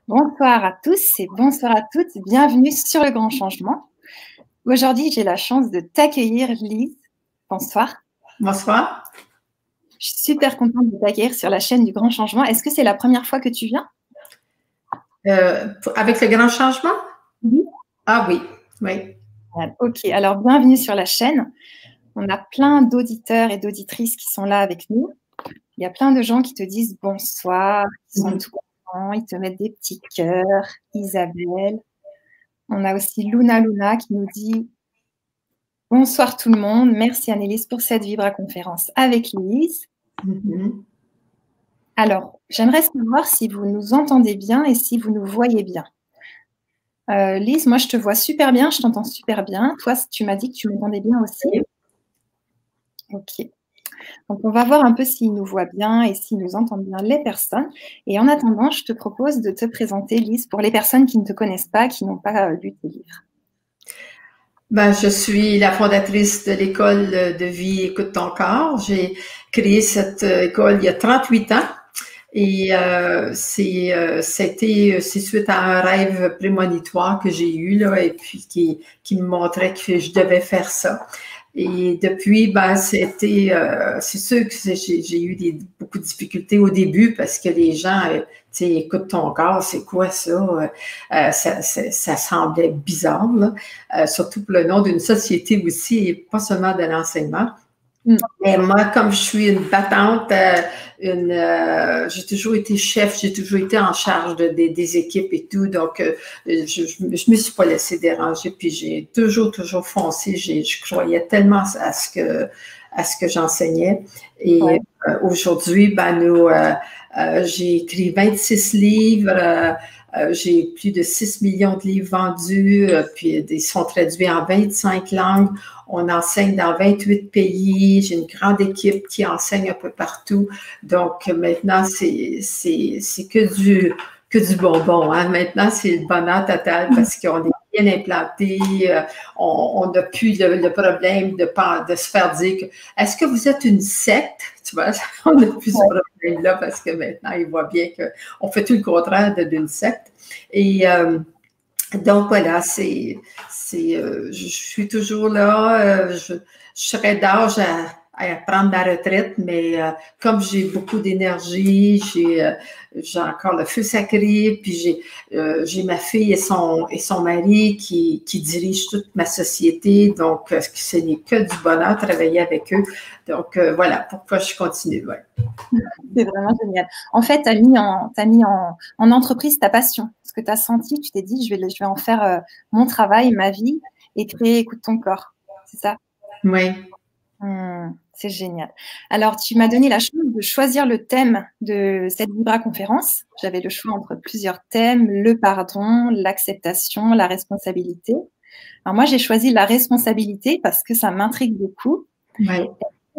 Bonsoir à tous et bonsoir à toutes. Bienvenue sur Le Grand Changement. Aujourd'hui, j'ai la chance de t'accueillir, Lise. Bonsoir. Bonsoir. Je suis super contente de t'accueillir sur la chaîne du Grand Changement. Est-ce que c'est la première fois que tu viens? Avec le grand changement? Oui. Ah oui, oui. Ok, alors bienvenue sur la chaîne. On a plein d'auditeurs et d'auditrices qui sont là avec nous. Il y a plein de gens qui te disent bonsoir, qui sont tout contents, ils te mettent des petits cœurs. Isabelle. On a aussi Luna qui nous dit bonsoir tout le monde. Merci Annelise pour cette Vibra-conférence avec Lise. Alors, j'aimerais savoir si vous nous entendez bien et si vous nous voyez bien. Lise, moi je te vois super bien, je t'entends super bien. Toi, tu m'as dit que tu m'entendais bien aussi. Ok. Donc, on va voir un peu s'ils nous voient bien et s'ils nous entendent bien les personnes. Et en attendant, je te propose de te présenter, Lise, pour les personnes qui ne te connaissent pas, qui n'ont pas lu tes livres. Ben, je suis la fondatrice de l'école de vie Écoute ton corps. J'ai créé cette école il y a 38 ans et c'est suite à un rêve prémonitoire que j'ai eu là et puis qui me montrait que je devais faire ça. Et depuis, ben, c'est sûr que j'ai eu beaucoup de difficultés au début parce que les gens, tu sais, écoute ton corps, c'est quoi ça? Ça semblait bizarre, là. Surtout pour le nom d'une société aussi et pas seulement de l'enseignement. Mais moi, comme je suis une battante, j'ai toujours été chef, j'ai toujours été en charge des équipes et tout, donc je me suis pas laissée déranger, puis j'ai toujours foncé. Je croyais tellement à ce que j'enseignais. Et aujourd'hui, ben j'ai écrit 26 livres. J'ai plus de 6 millions de livres vendus, puis ils sont traduits en 25 langues. On enseigne dans 28 pays. J'ai une grande équipe qui enseigne un peu partout. Donc, maintenant, c'est que du bonbon. Hein? Maintenant, c'est le bonheur total parce qu'on est bien implanté. On n'a plus le problème de se faire dire que est-ce que vous êtes une secte? Tu vois, on n'a plus ce problème-là parce que maintenant, ils voient bien qu'on fait tout le contraire d'une secte. Et donc, voilà, je suis toujours là. Je serais d'âge à prendre ma retraite, mais comme j'ai beaucoup d'énergie, j'ai encore le feu sacré, puis j'ai ma fille et son mari qui dirigent toute ma société, donc ce n'est que du bonheur de travailler avec eux. Donc, voilà pourquoi je continue. Ouais. C'est vraiment génial. En fait, tu as mis en entreprise ta passion. Ce que tu as senti, tu t'es dit, je vais en faire mon travail, ma vie et créer Écoute ton corps. C'est ça? Oui. C'est génial. Alors, tu m'as donné la chance de choisir le thème de cette Vibra-conférence. J'avais le choix entre plusieurs thèmes, le pardon, l'acceptation, la responsabilité. Alors, moi, j'ai choisi la responsabilité parce que ça m'intrigue beaucoup. Oui.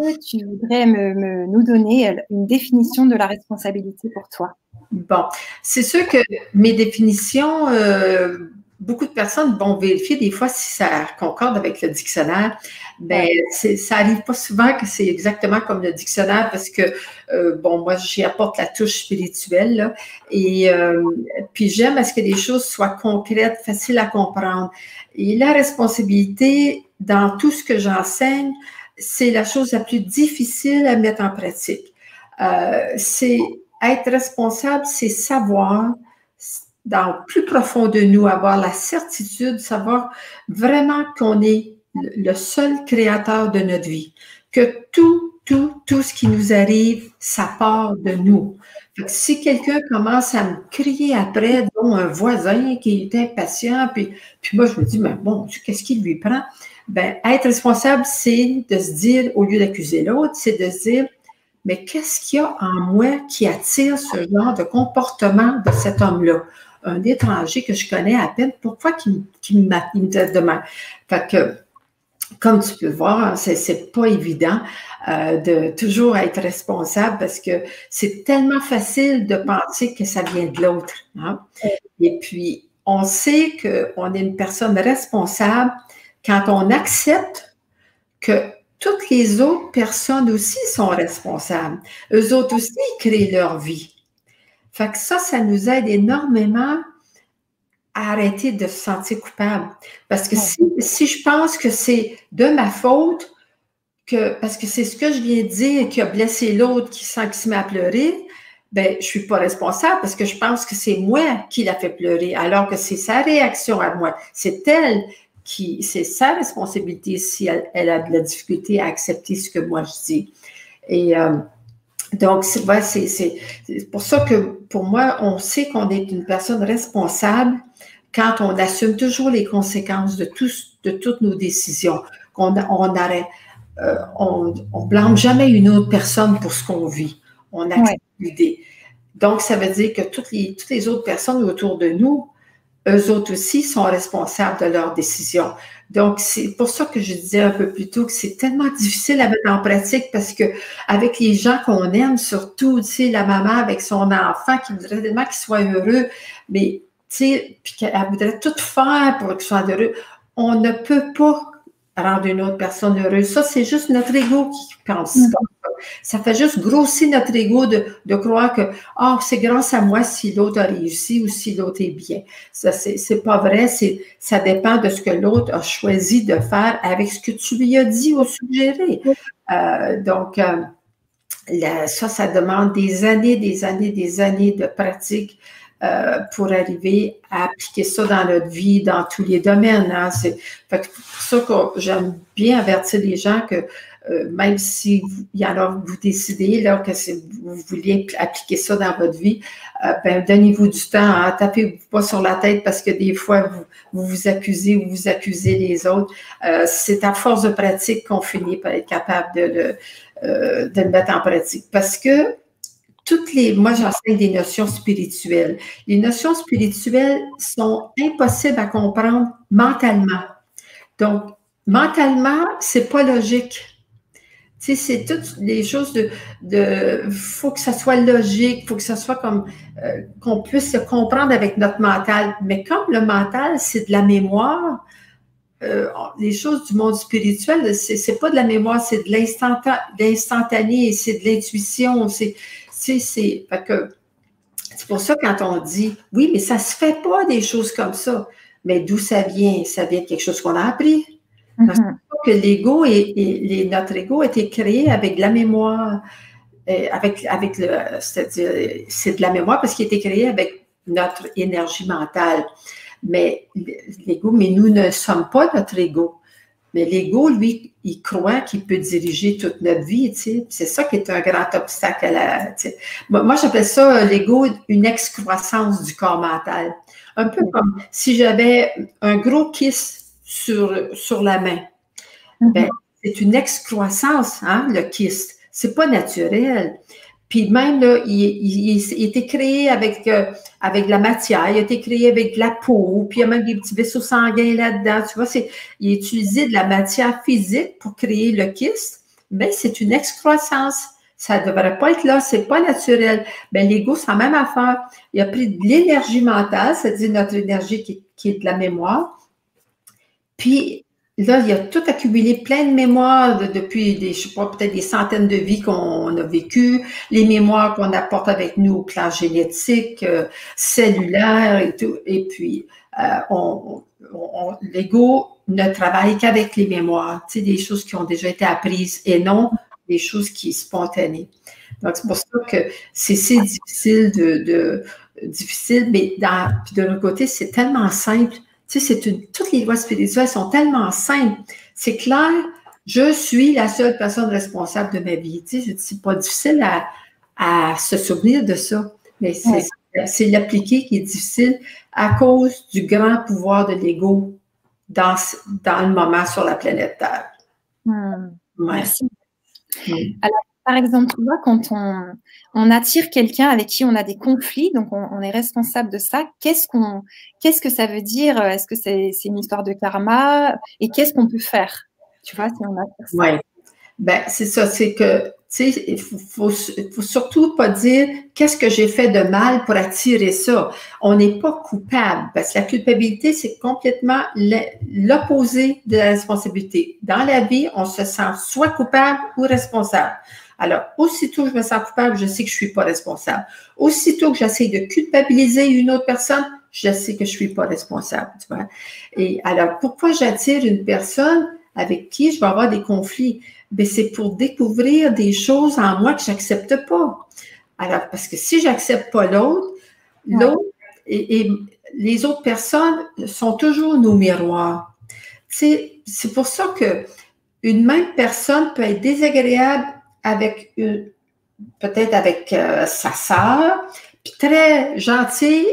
Est-ce que tu voudrais nous donner une définition de la responsabilité pour toi? Bon, c'est sûr que mes définitions, beaucoup de personnes vont vérifier des fois si ça concorde avec le dictionnaire. Ben, ça arrive pas souvent que c'est exactement comme le dictionnaire parce que, bon, moi, j'y apporte la touche spirituelle, là, et puis j'aime à ce que les choses soient concrètes, faciles à comprendre. Et la responsabilité, dans tout ce que j'enseigne, c'est la chose la plus difficile à mettre en pratique. C'est être responsable, c'est savoir, dans le plus profond de nous, avoir la certitude, savoir vraiment qu'on est le seul créateur de notre vie, que tout ce qui nous arrive, ça part de nous. Donc, si quelqu'un commence à me crier après, dont un voisin qui est impatient, puis moi, je me dis, mais bon, qu'est-ce qui lui prend? Ben, être responsable, c'est de se dire, au lieu d'accuser l'autre, c'est de se dire, mais qu'est-ce qu'il y a en moi qui attire ce genre de comportement de cet homme-là? Un étranger que je connais à peine, pourquoi il me demande? Fait que, comme tu peux voir, c'est pas évident de toujours être responsable parce que c'est tellement facile de penser que ça vient de l'autre. Hein? Et puis, on sait qu'on est une personne responsable quand on accepte que toutes les autres personnes aussi sont responsables. Eux autres aussi, ils créent leur vie. Fait que ça nous aide énormément à arrêter de se sentir coupable. Parce que si je pense que c'est de ma faute, parce que c'est ce que je viens de dire qui a blessé l'autre qui sent qu'il se met à pleurer, ben je suis pas responsable parce que je pense que c'est moi qui l'a fait pleurer, alors que c'est sa réaction à moi. C'est sa responsabilité si elle a de la difficulté à accepter ce que moi je dis. Et donc, c'est pour ça que pour moi, on sait qu'on est une personne responsable quand on assume toujours les conséquences de toutes nos décisions, on blâme jamais une autre personne pour ce qu'on vit. On accepte l'idée. Donc, ça veut dire que toutes les autres personnes autour de nous, eux autres aussi sont responsables de leurs décisions. Donc, c'est pour ça que je disais un peu plus tôt que c'est tellement difficile à mettre en pratique parce que avec les gens qu'on aime, surtout, tu sais, la maman avec son enfant qui voudrait tellement qu'il soit heureux, mais, tu sais, puis qu'elle voudrait tout faire pour qu'il soit heureux, on ne peut pas rendre une autre personne heureuse. Ça, c'est juste notre ego qui pense comme ça. Ça fait juste grossir notre ego de croire que c'est grâce à moi si l'autre a réussi ou si l'autre est bien. Ça, c'est pas vrai. Ça dépend de ce que l'autre a choisi de faire avec ce que tu lui as dit ou suggéré. Donc, ça demande des années de pratique pour arriver à appliquer ça dans notre vie, dans tous les domaines. Hein. C'est pour ça que j'aime bien avertir les gens que même si vous décidez là, que vous vouliez appliquer ça dans votre vie, ben donnez-vous du temps, hein, tapez-vous pas sur la tête parce que des fois, vous accusez ou vous accusez les autres. C'est à force de pratique qu'on finit par être capable de le mettre en pratique. Parce que moi, j'enseigne des notions spirituelles. Les notions spirituelles sont impossibles à comprendre mentalement. Donc, mentalement, c'est pas logique. Tu sais, c'est toutes les choses faut que ça soit logique, faut que ça soit comme qu'on puisse se comprendre avec notre mental. Mais comme le mental, c'est de la mémoire, les choses du monde spirituel, c'est pas de la mémoire, c'est de l'instantané, c'est de l'intuition, c'est pour ça quand on dit, oui, mais ça se fait pas des choses comme ça. Mais d'où ça vient? Ça vient de quelque chose qu'on a appris. Parce que l'ego notre ego a été créé avec de la mémoire, c'est-à-dire, c'est de la mémoire parce qu'il a été créé avec notre énergie mentale. Mais nous ne sommes pas notre ego. Mais l'ego, lui, il croit qu'il peut diriger toute notre vie, tu sais. C'est ça qui est un grand obstacle tu sais. Moi, j'appelle ça, l'ego, une excroissance du corps mental. Un peu comme si j'avais un gros kyste sur la main. Ben, c'est une excroissance, hein, le kyste. C'est pas naturel. Puis même, là, il a été créé avec de la matière, il a été créé avec de la peau, puis il y a même des petits vaisseaux sanguins là-dedans. Tu vois, il a utilisé de la matière physique pour créer le kyste, mais c'est une excroissance. Ça ne devrait pas être là, c'est pas naturel. Ben, l'ego, c'est la même affaire. Il a pris de l'énergie mentale, c'est-à-dire notre énergie qui est de la mémoire. Puis, là, il a tout accumulé, plein de mémoires depuis je sais pas, peut-être des centaines de vies qu'on a vécues, les mémoires qu'on apporte avec nous au plan génétique, cellulaire et tout. Et puis, l'ego ne travaille qu'avec les mémoires, tu sais, des choses qui ont déjà été apprises et non des choses qui sont spontanées. Donc, c'est pour ça que c'est difficile difficile, mais puis de l'autre côté, c'est tellement simple. Tu sais, toutes les lois spirituelles sont tellement simples. C'est clair, je suis la seule personne responsable de ma vie. Tu sais, c'est pas difficile à se souvenir de ça, mais c'est l'appliquer qui est difficile à cause du grand pouvoir de l'ego dans le moment sur la planète Terre. Merci. Alors, par exemple, tu vois, quand on attire quelqu'un avec qui on a des conflits, donc on est responsable de ça, qu'est-ce que ça veut dire? Est-ce que c'est une histoire de karma? Et qu'est-ce qu'on peut faire? Tu vois, si on attire ça. Oui. Ben, c'est ça, c'est que, tu sais, il faut surtout pas dire qu'est-ce que j'ai fait de mal pour attirer ça. On n'est pas coupable parce que la culpabilité, c'est complètement l'opposé de la responsabilité. Dans la vie, on se sent soit coupable ou responsable. Alors, aussitôt que je me sens coupable, je sais que je ne suis pas responsable. Aussitôt que j'essaie de culpabiliser une autre personne, je sais que je ne suis pas responsable, tu vois. Et alors, pourquoi j'attire une personne avec qui je vais avoir des conflits? Bien, c'est pour découvrir des choses en moi que je n'accepte pas. Alors, parce que si je n'accepte pas l'autre, et les autres personnes sont toujours nos miroirs. C'est pour ça que une même personne peut être désagréable avec peut-être avec sa sœur, puis très gentil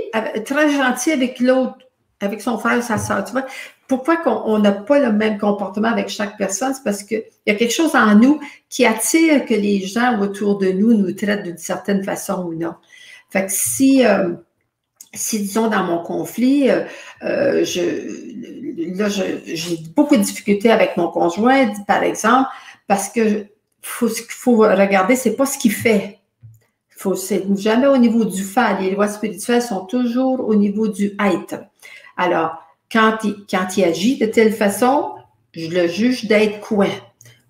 avec l'autre, avec son frère et sa sœur. Tu vois, pourquoi on n'a pas le même comportement avec chaque personne? C'est parce qu'il y a quelque chose en nous qui attire que les gens autour de nous traitent d'une certaine façon ou non. Fait que si disons, dans mon conflit, j'ai beaucoup de difficultés avec mon conjoint, par exemple, parce que ce qu'il faut regarder, c'est pas ce qu'il fait. C'est jamais au niveau du faire. Les lois spirituelles sont toujours au niveau du être. Alors, quand il agit de telle façon, je le juge d'être quoi?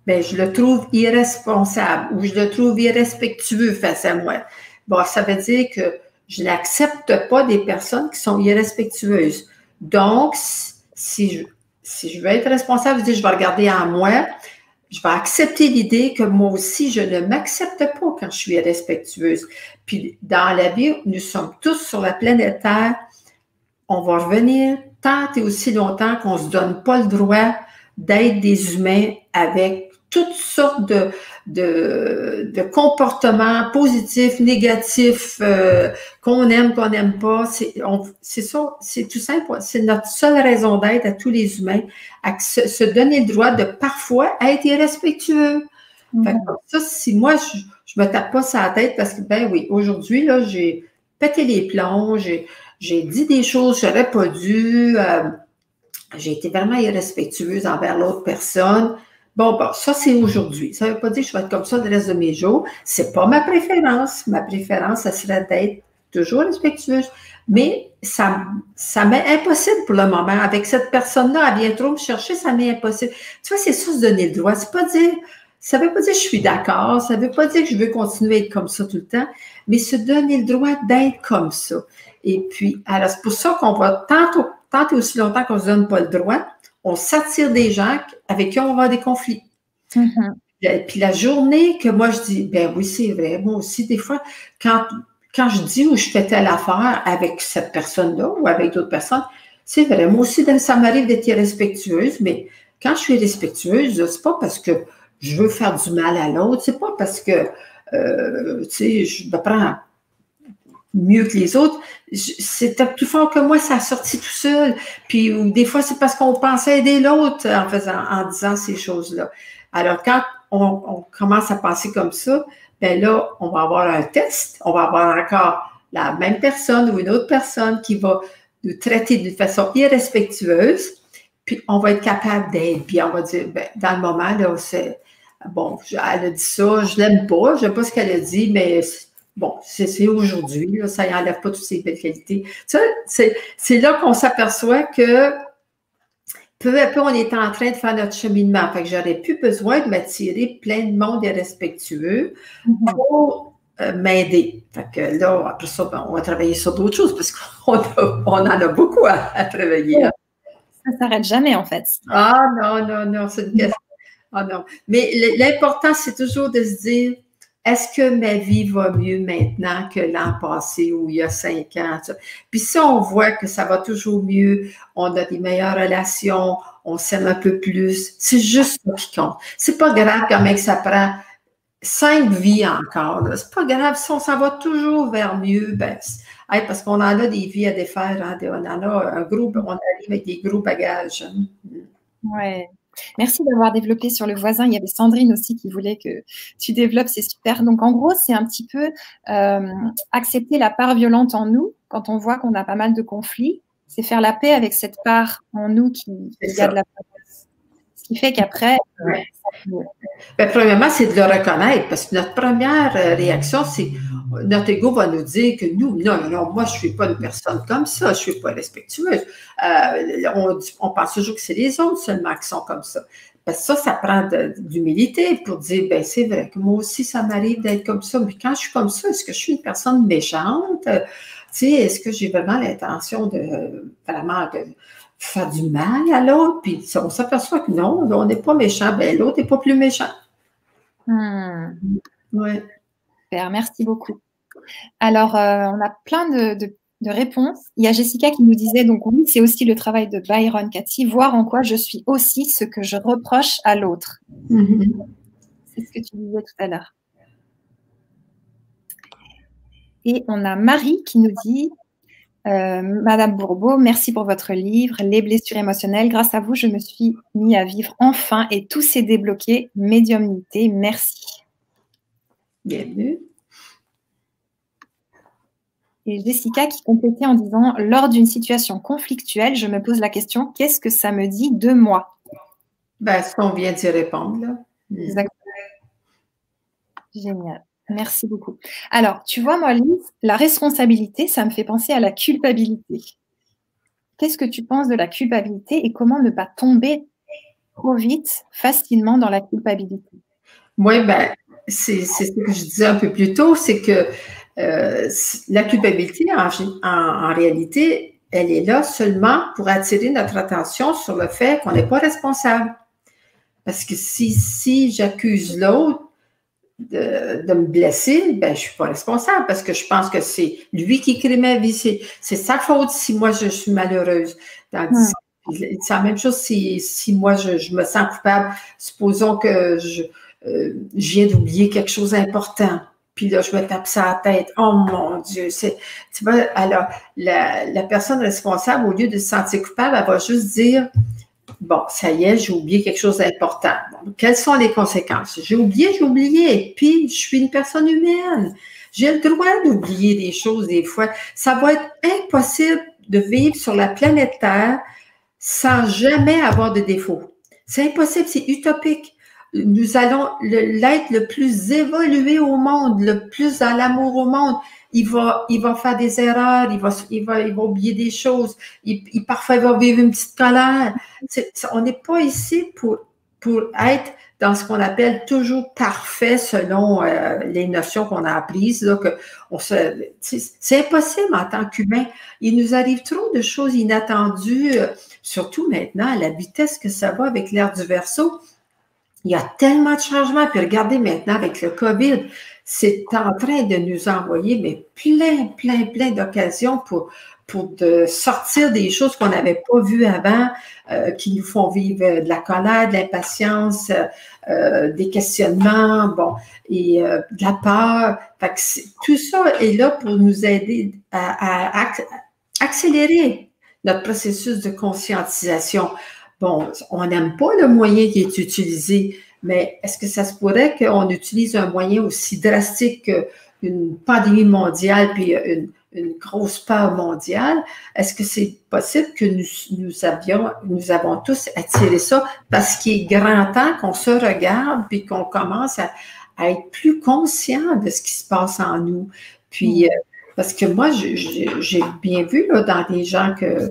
Bien, je le trouve irresponsable ou je le trouve irrespectueux face à moi. Bon, ça veut dire que je n'accepte pas des personnes qui sont irrespectueuses. Donc, si je veux être responsable, je vais regarder en moi, je vais accepter l'idée que moi aussi, je ne m'accepte pas quand je suis irrespectueuse. Puis, dans la vie, nous sommes tous sur la planète Terre. On va revenir tant et aussi longtemps qu'on ne se donne pas le droit d'être des humains avec toutes sortes de comportements positifs, négatifs, qu'on aime, qu'on n'aime pas. C'est ça, c'est tout simple. C'est notre seule raison d'être à tous les humains, à se donner le droit de parfois être irrespectueux. Fait que ça, si moi, je me tape pas sur la tête parce que, ben oui, aujourd'hui, là, j'ai pété les plombs, j'ai dit des choses que j'aurais pas dû, j'ai été vraiment irrespectueuse envers l'autre personne. Bon, ça, c'est aujourd'hui. Ça ne veut pas dire que je vais être comme ça le reste de mes jours. C'est pas ma préférence. Ma préférence, ça serait d'être toujours respectueuse. Mais ça m'est impossible pour le moment. Avec cette personne-là, elle vient trop me chercher, ça m'est impossible. Tu vois, c'est ça, se donner le droit. Ça ne veut pas dire que je suis d'accord. Ça ne veut pas dire que je veux continuer à être comme ça tout le temps. Mais se donner le droit d'être comme ça. Et puis, alors, c'est pour ça qu'on va tant et aussi longtemps qu'on ne se donne pas le droit, on s'attire des gens avec qui on va avoir des conflits. Mm-hmm. Puis la journée que moi je dis, ben oui, c'est vrai, moi aussi, des fois, quand je dis ou je fais telle affaire avec cette personne-là ou avec d'autres personnes, c'est vrai, moi aussi, ça m'arrive d'être irrespectueuse, mais quand je suis respectueuse, c'est pas parce que je veux faire du mal à l'autre, c'est pas parce que, tu sais, je me prends mieux que les autres, c'était plus fort que moi, ça a sorti tout seul. Puis des fois, c'est parce qu'on pensait aider l'autre en disant ces choses-là. Alors, quand on commence à penser comme ça, ben là, on va avoir un test, on va avoir encore la même personne ou une autre personne qui va nous traiter d'une façon irrespectueuse, puis on va être capable d'être bien. On va dire, ben, dans le moment, là, c'est bon, elle a dit ça, je l'aime pas, je sais pas ce qu'elle a dit, mais bon, c'est aujourd'hui, là, ça n'enlève pas toutes ces belles qualités. Ça, c'est là qu'on s'aperçoit que peu à peu, on est en train de faire notre cheminement. Fait que j'aurais plus besoin de m'attirer plein de monde irrespectueux pour m'aider. Fait que là, après ça, ben, on va travailler sur d'autres choses parce qu'on en a beaucoup à travailler. Hein. Ça ne s'arrête jamais, en fait. Ah non, c'est une question. Ah non. Mais l'important, c'est toujours de se dire, est-ce que ma vie va mieux maintenant que l'an passé ou il y a 5 ans? Puis si on voit que ça va toujours mieux, on a des meilleures relations, on s'aime un peu plus, c'est juste ça qui compte. C'est pas grave quand même que ça prend 5 vies encore. C'est pas grave, si on s'en va toujours vers mieux, ben, parce qu'on en a des vies à défaire, hein, on en a un gros, on arrive avec des gros bagages. Hein. Ouais. Merci d'avoir développé sur le voisin. Il y avait Sandrine aussi qui voulait que tu développes, c'est super. Donc, en gros, c'est un petit peu accepter la part violente en nous quand on voit qu'on a pas mal de conflits. C'est faire la paix avec cette part en nous qui a de la place. Ce qui fait qu'après… Ben, premièrement, c'est de le reconnaître parce que notre première réaction, c'est notre ego va nous dire que nous, non, moi, je ne suis pas une personne comme ça, je ne suis pas respectueuse. On pense toujours que c'est les autres seulement qui sont comme ça. Parce que ça prend d'humilité pour dire, ben c'est vrai que moi aussi, ça m'arrive d'être comme ça. Mais quand je suis comme ça, est-ce que je suis une personne méchante? Tu sais, est-ce que j'ai vraiment l'intention de vraiment de faire du mal à l'autre? Puis on s'aperçoit que non, on n'est pas méchant. Ben l'autre n'est pas plus méchant. Ouais. Super, merci beaucoup. Alors, on a plein de réponses. Il y a Jessica qui nous disait, donc oui, c'est aussi le travail de Byron Katie, voir en quoi je suis aussi ce que je reproche à l'autre. C'est ce que tu disais tout à l'heure. Et on a Marie qui nous dit, Madame Bourbeau, merci pour votre livre, Les blessures émotionnelles. Grâce à vous, je me suis mis à vivre enfin et tout s'est débloqué. Médiumnité, merci. Bienvenue. Et Jessica qui complétait en disant, lors d'une situation conflictuelle, je me pose la question, qu'est-ce que ça me dit de moi? Ben, ce qu'on vient d'y répondre, là. Exactement. Génial. Merci beaucoup. Alors, tu vois, moi, Lise, la responsabilité, ça me fait penser à la culpabilité. Qu'est-ce que tu penses de la culpabilité et comment ne pas tomber trop vite, facilement dans la culpabilité? Oui, ben, c'est ce que je disais un peu plus tôt, c'est que la culpabilité, en réalité, elle est là seulement pour attirer notre attention sur le fait qu'on n'est pas responsable. Parce que si j'accuse l'autre de me blesser, ben, je ne suis pas responsable parce que je pense que c'est lui qui crée ma vie. C'est sa faute si moi je suis malheureuse. C'est la même chose si moi je me sens coupable. Supposons que je viens d'oublier quelque chose d'important. Puis là, je me tape ça à la tête. Oh mon Dieu! Tu vois, alors, la personne responsable, au lieu de se sentir coupable, elle va juste dire, bon, ça y est, j'ai oublié quelque chose d'important. Bon, quelles sont les conséquences? J'ai oublié. Puis, je suis une personne humaine. J'ai le droit d'oublier des choses des fois. Ça va être impossible de vivre sur la planète Terre sans jamais avoir de défauts. C'est impossible, c'est utopique. Nous allons l'être le plus évolué au monde, le plus dans l'amour au monde. Il va faire des erreurs, il va oublier des choses. Parfois, il va vivre une petite colère. On n'est pas ici pour être dans ce qu'on appelle toujours parfait selon les notions qu'on a apprises. C'est impossible en tant qu'humain. Il nous arrive trop de choses inattendues, surtout maintenant, à la vitesse que ça va avec l'ère du Verseau. Il y a tellement de changements. Puis regardez maintenant avec le COVID, c'est en train de nous envoyer mais plein d'occasions pour de sortir des choses qu'on n'avait pas vues avant, qui nous font vivre de la colère, de l'impatience, des questionnements, bon, et de la peur. Fait que tout ça est là pour nous aider à accélérer notre processus de conscientisation. Bon, on n'aime pas le moyen qui est utilisé, mais est-ce que ça se pourrait qu'on utilise un moyen aussi drastique qu'une pandémie mondiale puis une grosse peur mondiale? Est-ce que c'est possible que nous avons tous attiré ça parce qu'il est grand temps qu'on se regarde puis qu'on commence à être plus conscient de ce qui se passe en nous? Puis, parce que moi, j'ai bien vu là, dans des gens que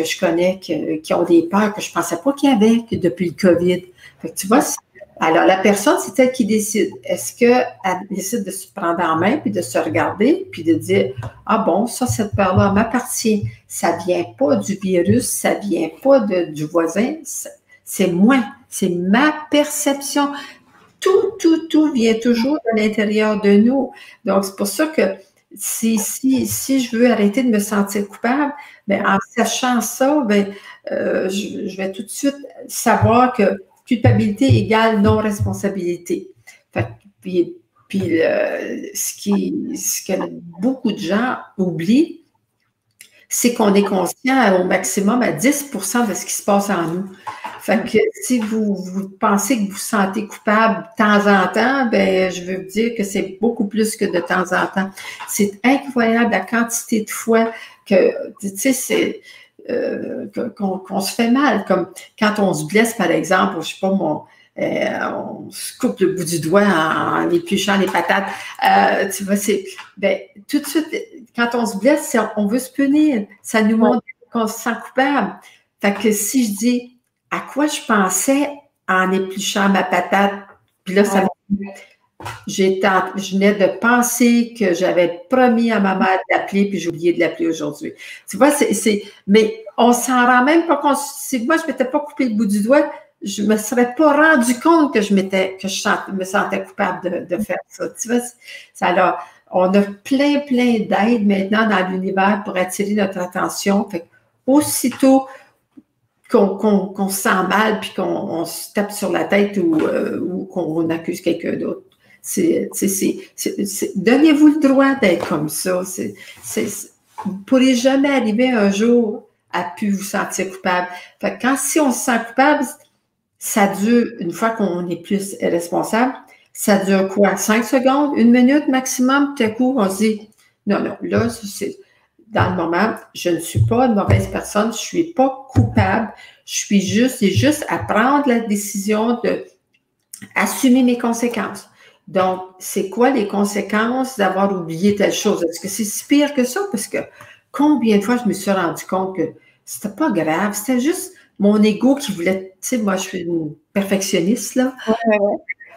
je connais qui ont des peurs que je ne pensais pas qu'il y avait depuis le COVID. Fait que tu vois, alors la personne, c'est elle qui décide. Est-ce qu'elle décide de se prendre en main, puis de se regarder, puis de dire, ah bon, ça, cette peur-là m'appartient. Ça ne vient pas du virus, ça ne vient pas du voisin, c'est moi, c'est ma perception. Tout vient toujours de l'intérieur de nous. Donc, c'est pour ça que si je veux arrêter de me sentir coupable, bien, en sachant ça, bien, je vais tout de suite savoir que culpabilité égale non-responsabilité. Puis ce que beaucoup de gens oublient, c'est qu'on est conscient au maximum à 10% de ce qui se passe en nous. Fait que si vous pensez que vous vous sentez coupable de temps en temps, ben je veux vous dire que c'est beaucoup plus que de temps en temps. C'est incroyable la quantité de fois que, tu sais, c'est qu'on se fait mal. Comme quand on se blesse, par exemple, je sais pas, on se coupe le bout du doigt en épluchant les patates. Tu vois, tout de suite, quand on se blesse, on veut se punir. Ça nous montre qu'on se sent coupable. Fait que si je dis à quoi je pensais en épluchant ma patate. Puis là, je venais de penser que j'avais promis à ma mère d'appeler, puis j'ai oublié de l'appeler aujourd'hui. Tu vois, mais on s'en rend même pas compte. Si moi, je ne m'étais pas coupé le bout du doigt, je ne me serais pas rendu compte que je me sentais coupable de faire ça. Tu vois, alors, on a plein d'aides maintenant dans l'univers pour attirer notre attention. Fait aussitôt qu'on se sent mal puis qu'on se tape sur la tête ou qu'on accuse quelqu'un d'autre. Donnez-vous le droit d'être comme ça. Vous ne pourrez jamais arriver un jour à plus vous sentir coupable. Fait que si on se sent coupable, ça dure, une fois qu'on est plus responsable, ça dure quoi? 5 secondes? 1 minute maximum? Tout à coup, on se dit, non, là, c'est dans le moment, je ne suis pas une mauvaise personne, je ne suis pas coupable, c'est juste à prendre la décision d'assumer mes conséquences. Donc, c'est quoi les conséquences d'avoir oublié telle chose? Est-ce que c'est si pire que ça? Parce que combien de fois je me suis rendu compte que c'était pas grave, c'était juste mon ego qui voulait, tu sais, moi je suis une perfectionniste, là. Ouais.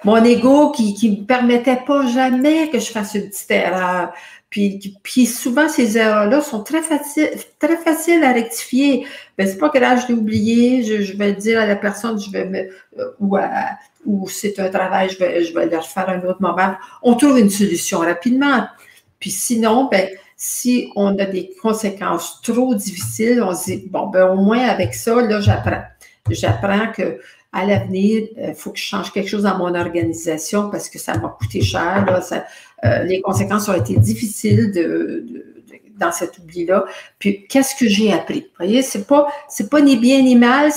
Mon ego qui me permettait pas jamais que je fasse une petite erreur. Puis souvent, ces erreurs-là sont très faciles à rectifier. Ben, c'est pas grave, je l'ai oublié, je vais le dire à la personne, ou c'est un travail, je vais le refaire à un autre moment. On trouve une solution rapidement. Puis sinon, ben, si on a des conséquences trop difficiles, on se dit, bon, ben, au moins avec ça, là, j'apprends. J'apprends que à l'avenir, il faut que je change quelque chose dans mon organisation parce que ça m'a coûté cher. Là, les conséquences ont été difficiles dans cet oubli-là. Puis, qu'est-ce que j'ai appris? Vous voyez, c'est pas ni bien ni mal,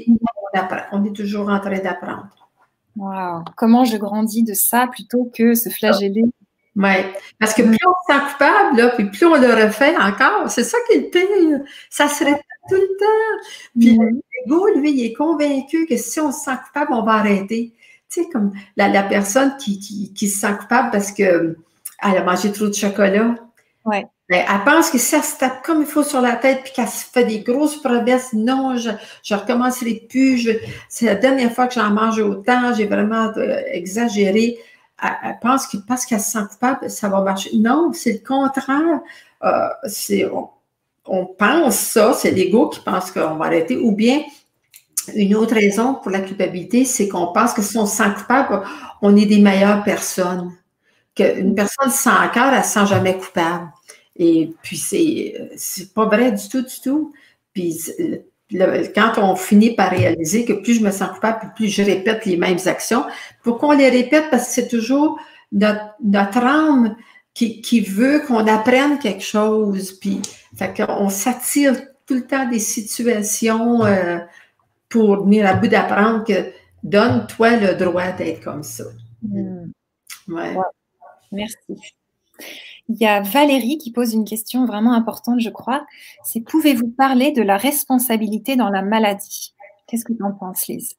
on apprend. On est toujours en train d'apprendre. Wow. Comment je grandis de ça plutôt que se flageller? Oui, parce que plus on se sent coupable, là, puis plus on le refait encore, c'est ça qui est le pire. Ça se répète tout le temps. Puis l'ego, lui, il est convaincu que si on se sent coupable, on va arrêter. Tu sais, comme la personne qui se sent coupable parce qu'elle a mangé trop de chocolat. Ouais. Ben, elle pense que si elle se tape comme il faut sur la tête puis qu'elle se fait des grosses promesses, non, je recommencerai plus. C'est la dernière fois que j'en mange autant, j'ai vraiment exagéré. Elle pense que parce qu'elle se sent coupable, ça va marcher. Non, c'est le contraire. On pense ça, c'est l'ego qui pense qu'on va arrêter. Ou bien, une autre raison pour la culpabilité, c'est qu'on pense que si on se sent coupable, on est des meilleures personnes. Qu'une personne sans cœur, elle ne se sent jamais coupable. Et puis, c'est pas vrai du tout. Puis, quand on finit par réaliser que plus je me sens coupable, plus je répète les mêmes actions. Pourquoi on les répète? Parce que c'est toujours notre âme qui veut qu'on apprenne quelque chose. Puis, fait qu'on s'attire tout le temps des situations pour venir à bout d'apprendre que donne-toi le droit d'être comme ça. Ouais. Wow. Merci. Il y a Valérie qui pose une question vraiment importante, je crois. C'est pouvez-vous parler de la responsabilité dans la maladie? Qu'est-ce que tu en penses, Lise?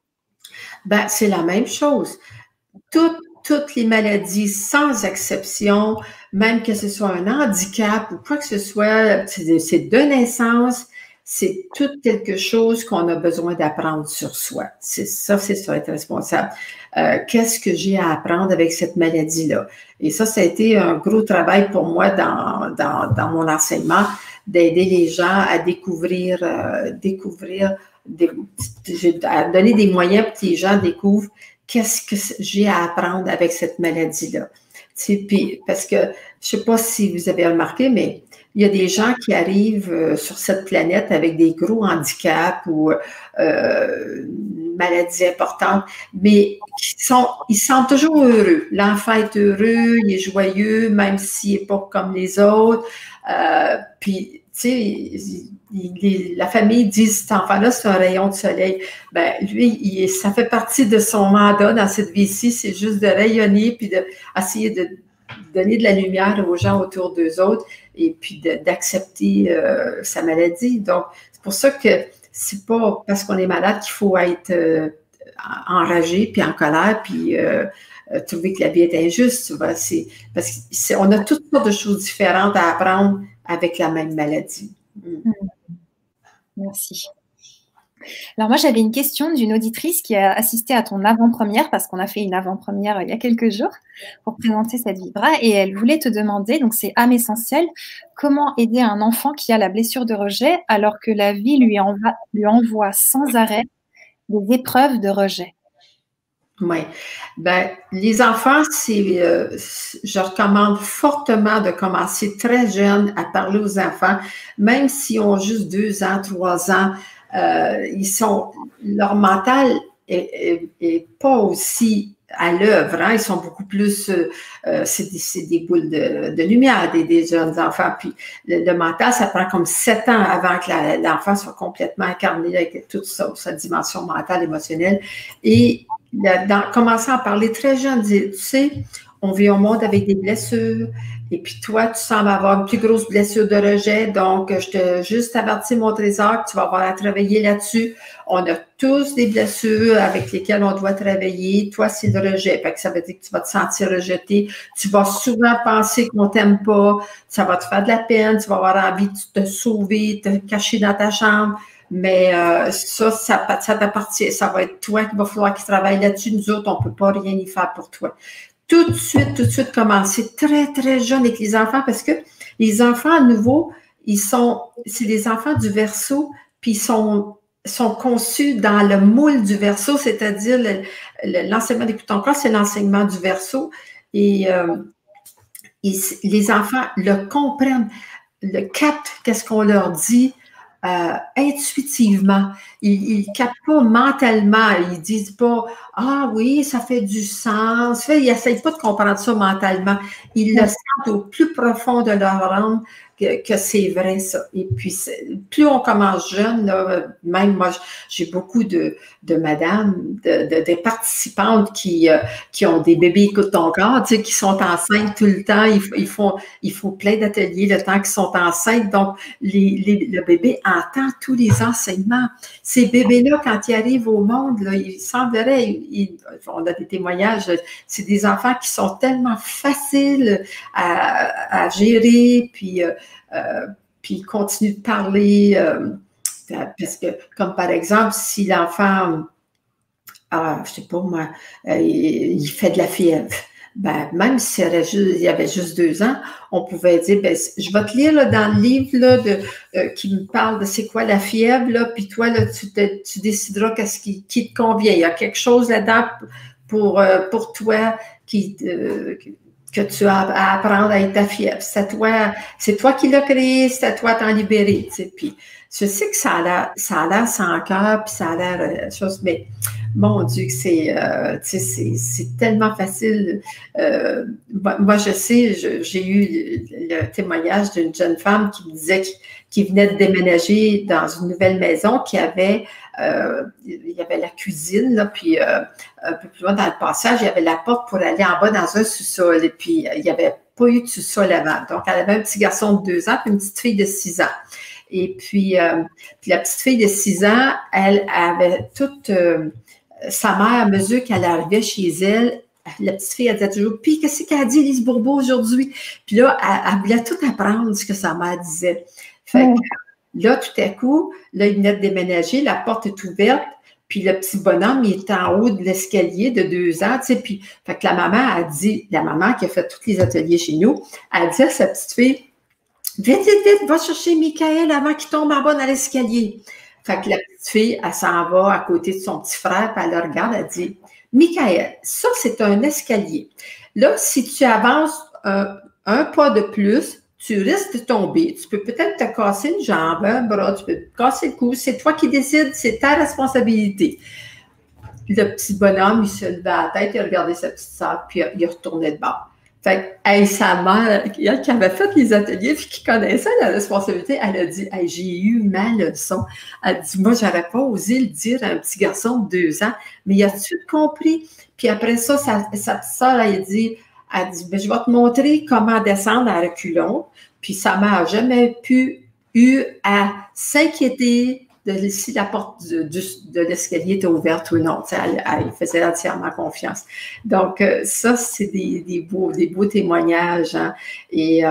Ben, c'est la même chose. Toutes les maladies, sans exception, même que ce soit un handicap ou quoi que ce soit, c'est de naissance, c'est tout quelque chose qu'on a besoin d'apprendre sur soi. C'est ça, être responsable. Qu'est-ce que j'ai à apprendre avec cette maladie-là? Et ça a été un gros travail pour moi dans mon enseignement, d'aider les gens à découvrir, à donner des moyens pour que les gens découvrent qu'est-ce que j'ai à apprendre avec cette maladie-là. Puis, parce que, je ne sais pas si vous avez remarqué, mais il y a des gens qui arrivent sur cette planète avec des gros handicaps ou une maladie importante, mais ils sont toujours heureux. L'enfant est heureux, il est joyeux, même s'il n'est pas comme les autres. Puis, tu sais, la famille dit, cet enfant-là, c'est un rayon de soleil. Ben, lui, ça fait partie de son mandat dans cette vie-ci, c'est juste de rayonner puis d'essayer de donner de la lumière aux gens autour d'eux autres et puis d'accepter sa maladie. Donc, c'est pour ça que c'est pas parce qu'on est malade qu'il faut être enragé puis en colère puis trouver que la vie est injuste. Parce qu'on a toutes sortes de choses différentes à apprendre avec la même maladie. Merci. Alors moi, j'avais une question d'une auditrice qui a assisté à ton avant-première, parce qu'on a fait une avant-première il y a quelques jours pour présenter cette Vibra, et elle voulait te demander, donc c'est âme essentielle, comment aider un enfant qui a la blessure de rejet alors que la vie lui envoie sans arrêt des épreuves de rejet. Oui. Ben, les enfants, je recommande fortement de commencer très jeune à parler aux enfants, même s'ils ont juste 2 ans, 3 ans. Leur mental est pas aussi à l'œuvre, hein. Ils sont beaucoup plus, c'est des boules de lumière, des jeunes enfants. Puis le mental, ça prend comme 7 ans avant que l'enfant soit complètement incarné avec toute sa dimension mentale, émotionnelle. Et commençant à parler très jeune, dire, tu sais, on vit au monde avec des blessures, et puis toi, tu sembles avoir une plus grosse blessure de rejet, donc je te juste averti, mon trésor, que tu vas avoir à travailler là-dessus. On a tous des blessures avec lesquelles on doit travailler. Toi, c'est le rejet, fait que ça veut dire que tu vas te sentir rejeté. Tu vas souvent penser qu'on t'aime pas, ça va te faire de la peine, tu vas avoir envie de te sauver, de te cacher dans ta chambre. Mais ça t'appartient. Ça va être toi qui va falloir qu'il travaille là-dessus. Nous autres, on ne peut pas rien y faire pour toi. Tout de suite, commencer très, très jeune avec les enfants parce que les enfants, à nouveau, c'est les enfants du Verseau, puis ils sont conçus dans le moule du Verseau, c'est-à-dire l'enseignement d'Écoute ton corps, c'est l'enseignement du Verseau. Et les enfants le comprennent, le captent, qu'est-ce qu'on leur dit. Intuitivement. Ils ne captent pas mentalement. Ils ne disent pas « Ah oui, ça fait du sens ». Ils n'essayent pas de comprendre ça mentalement. Ils le sentent au plus profond de leur âme que c'est vrai, ça. Et puis, plus on commence jeune, là, même moi, j'ai beaucoup de madames, des participantes qui ont des bébés écoute ton corps, tu sais, qui sont enceintes tout le temps. Ils font plein d'ateliers le temps qu'ils sont enceintes. Donc, le bébé entend tous les enseignements. Ces bébés-là, quand ils arrivent au monde, là, il semblerait, on a des témoignages, c'est des enfants qui sont tellement faciles à gérer, puis ils continuent de parler, parce que, comme par exemple, si l'enfant, je sais pas moi, il fait de la fièvre, ben, même s'il y avait juste 2 ans, on pouvait dire, ben, je vais te lire là, dans le livre là, qui me parle de c'est quoi la fièvre, là, puis toi, là, tu décideras qu'est-ce qui te convient. Il y a quelque chose là-dedans pour toi que tu as à apprendre à être ta fièvre. C'est toi qui l'as créé, c'est à toi de t'en libérer. Tu sais. Puis, je sais que ça a l'air sans cœur, puis ça a l'air chose, mais mon Dieu, c'est tellement facile. Moi, je sais, j'ai eu le témoignage d'une jeune femme qui me disait qu'il venait de déménager dans une nouvelle maison il y avait la cuisine, là, puis un peu plus loin dans le passage, il y avait la porte pour aller en bas dans un sous-sol. Et puis, il n'y avait pas eu de sous-sol avant. Donc, elle avait un petit garçon de 2 ans et une petite fille de 6 ans. Et puis la petite fille de 6 ans, elle avait toute sa mère, à mesure qu'elle arrivait chez elle, la petite fille, elle disait toujours « Puis, qu'est-ce qu'elle a dit, Lise Bourbeau, aujourd'hui? » Puis là, elle voulait tout apprendre ce que sa mère disait. Fait que là, tout à coup, là, il venait de déménager, la porte est ouverte, puis le petit bonhomme, il est en haut de l'escalier de 2 ans, tu sais, puis fait que la maman qui a fait tous les ateliers chez nous, elle dit à sa petite fille « Vite, va chercher Michael avant qu'il tombe en bas dans l'escalier. » Fait que la petite fille, elle s'en va à côté de son petit frère, puis elle le regarde, elle dit « Michael, ça, c'est un escalier. Là, si tu avances un pas de plus, tu risques de tomber. Tu peux peut-être te casser une jambe, un bras, tu peux te casser le cou. C'est toi qui décides, c'est ta responsabilité. » Le petit bonhomme, il se levait à la tête, il regardait sa petite sœur, puis il retournait de bord. Fait que, sa mère, elle qui avait fait les ateliers puis qui connaissait la responsabilité, elle a dit « J'ai eu ma leçon. » Elle dit « Moi, j'aurais pas osé le dire à un petit garçon de 2 ans, mais il a tout compris. » Puis après ça, sa petite sœur, elle dit « Je vais te montrer comment descendre à reculons. » Puis sa mère n'a jamais eu à s'inquiéter de si la porte de l'escalier était ouverte ou non. Elle faisait entièrement confiance. Donc, ça, c'est des beaux témoignages. Hein. Et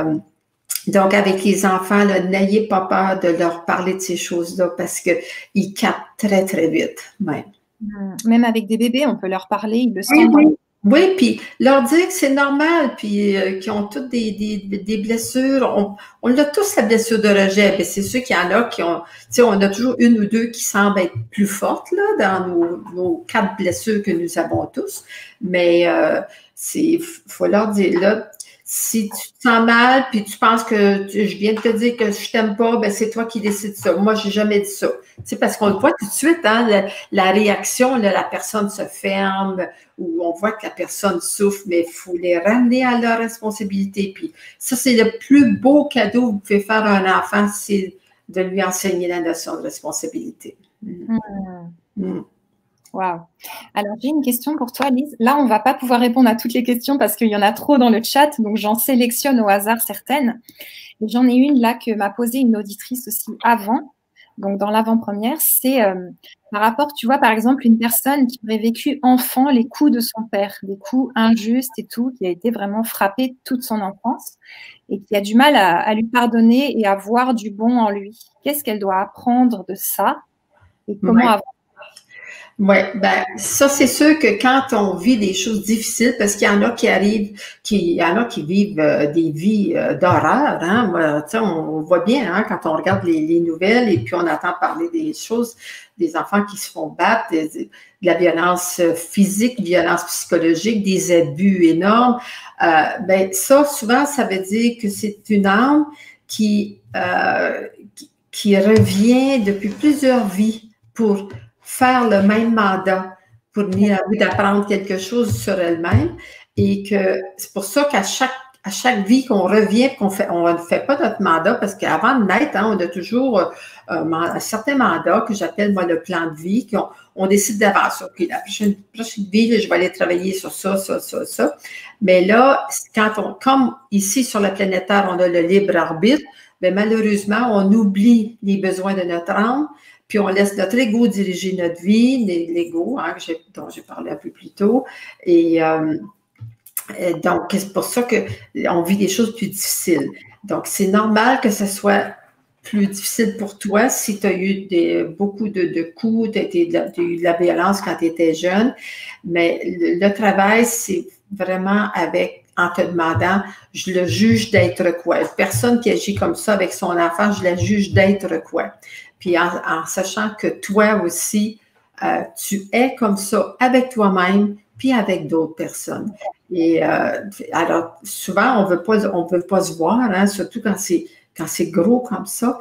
Donc, avec les enfants, n'ayez pas peur de leur parler de ces choses-là parce qu'ils captent très, très vite. Ouais. Même avec des bébés, on peut leur parler, ils le Oui, sentent. oui. Oui, puis leur dire que c'est normal, puis qu'ils ont toutes des blessures. On a tous la blessure de rejet, mais c'est sûr qu'il y en a qui ont, tu sais, on a toujours une ou deux qui semblent être plus fortes là dans nos 4 blessures que nous avons tous. Mais faut leur dire là, si tu te sens mal, puis tu penses que je viens de te dire que je t'aime pas, ben c'est toi qui décides ça. Moi, j'ai jamais dit ça. C'est parce qu'on le voit tout de suite, hein, la réaction, là, la personne se ferme, ou on voit que la personne souffre, mais il faut les ramener à leur responsabilité. Puis ça, c'est le plus beau cadeau que vous pouvez faire à un enfant, c'est de lui enseigner la notion de responsabilité. Wow. Alors, j'ai une question pour toi, Lise. Là, on ne va pas pouvoir répondre à toutes les questions parce qu'il y en a trop dans le chat, donc j'en sélectionne au hasard certaines. Et j'en ai une là que m'a posée une auditrice aussi avant, donc dans l'avant-première, c'est par rapport, tu vois, par exemple, une personne qui aurait vécu enfant les coups de son père, des coups injustes et tout, qui a été vraiment frappée toute son enfance et qui a du mal à lui pardonner et à voir du bon en lui. Qu'est-ce qu'elle doit apprendre de ça et comment avancer? Oui, ben ça, c'est sûr que quand on vit des choses difficiles, parce qu'il y en a qui arrivent, il y en a qui vivent des vies d'horreur, hein. On voit bien hein, quand on regarde les nouvelles et puis on entend parler des choses, des enfants qui se font battre, de la violence physique, violence psychologique, des abus énormes. Ben ça, souvent, ça veut dire que c'est une âme qui revient depuis plusieurs vies pour faire le même mandat, pour venir à bout d'apprendre quelque chose sur elle-même. Et que c'est pour ça qu'à chaque vie qu'on revient, on ne fait pas notre mandat, parce qu'avant de naître, hein, on a toujours un certain mandat que j'appelle, moi, le plan de vie, qu'on décide d'avance. OK, la prochaine vie, là, je vais aller travailler sur ça, ça, ça, ça. Mais là, comme ici sur la planète Terre, on a le libre arbitre, bien, malheureusement, on oublie les besoins de notre âme, puis on laisse notre ego diriger notre vie, l'ego, hein, dont j'ai parlé un peu plus tôt. Et donc, c'est pour ça qu'on vit des choses plus difficiles. Donc, c'est normal que ce soit plus difficile pour toi si tu as eu beaucoup de coups, tu as eu de la violence quand tu étais jeune. Mais le travail, c'est vraiment en te demandant, je le juge d'être quoi? Une personne qui agit comme ça avec son enfant, je la juge d'être quoi? Puis en sachant que toi aussi, tu es comme ça avec toi-même, puis avec d'autres personnes. Et alors, souvent, on veut pas se voir, hein, surtout quand c'est gros comme ça,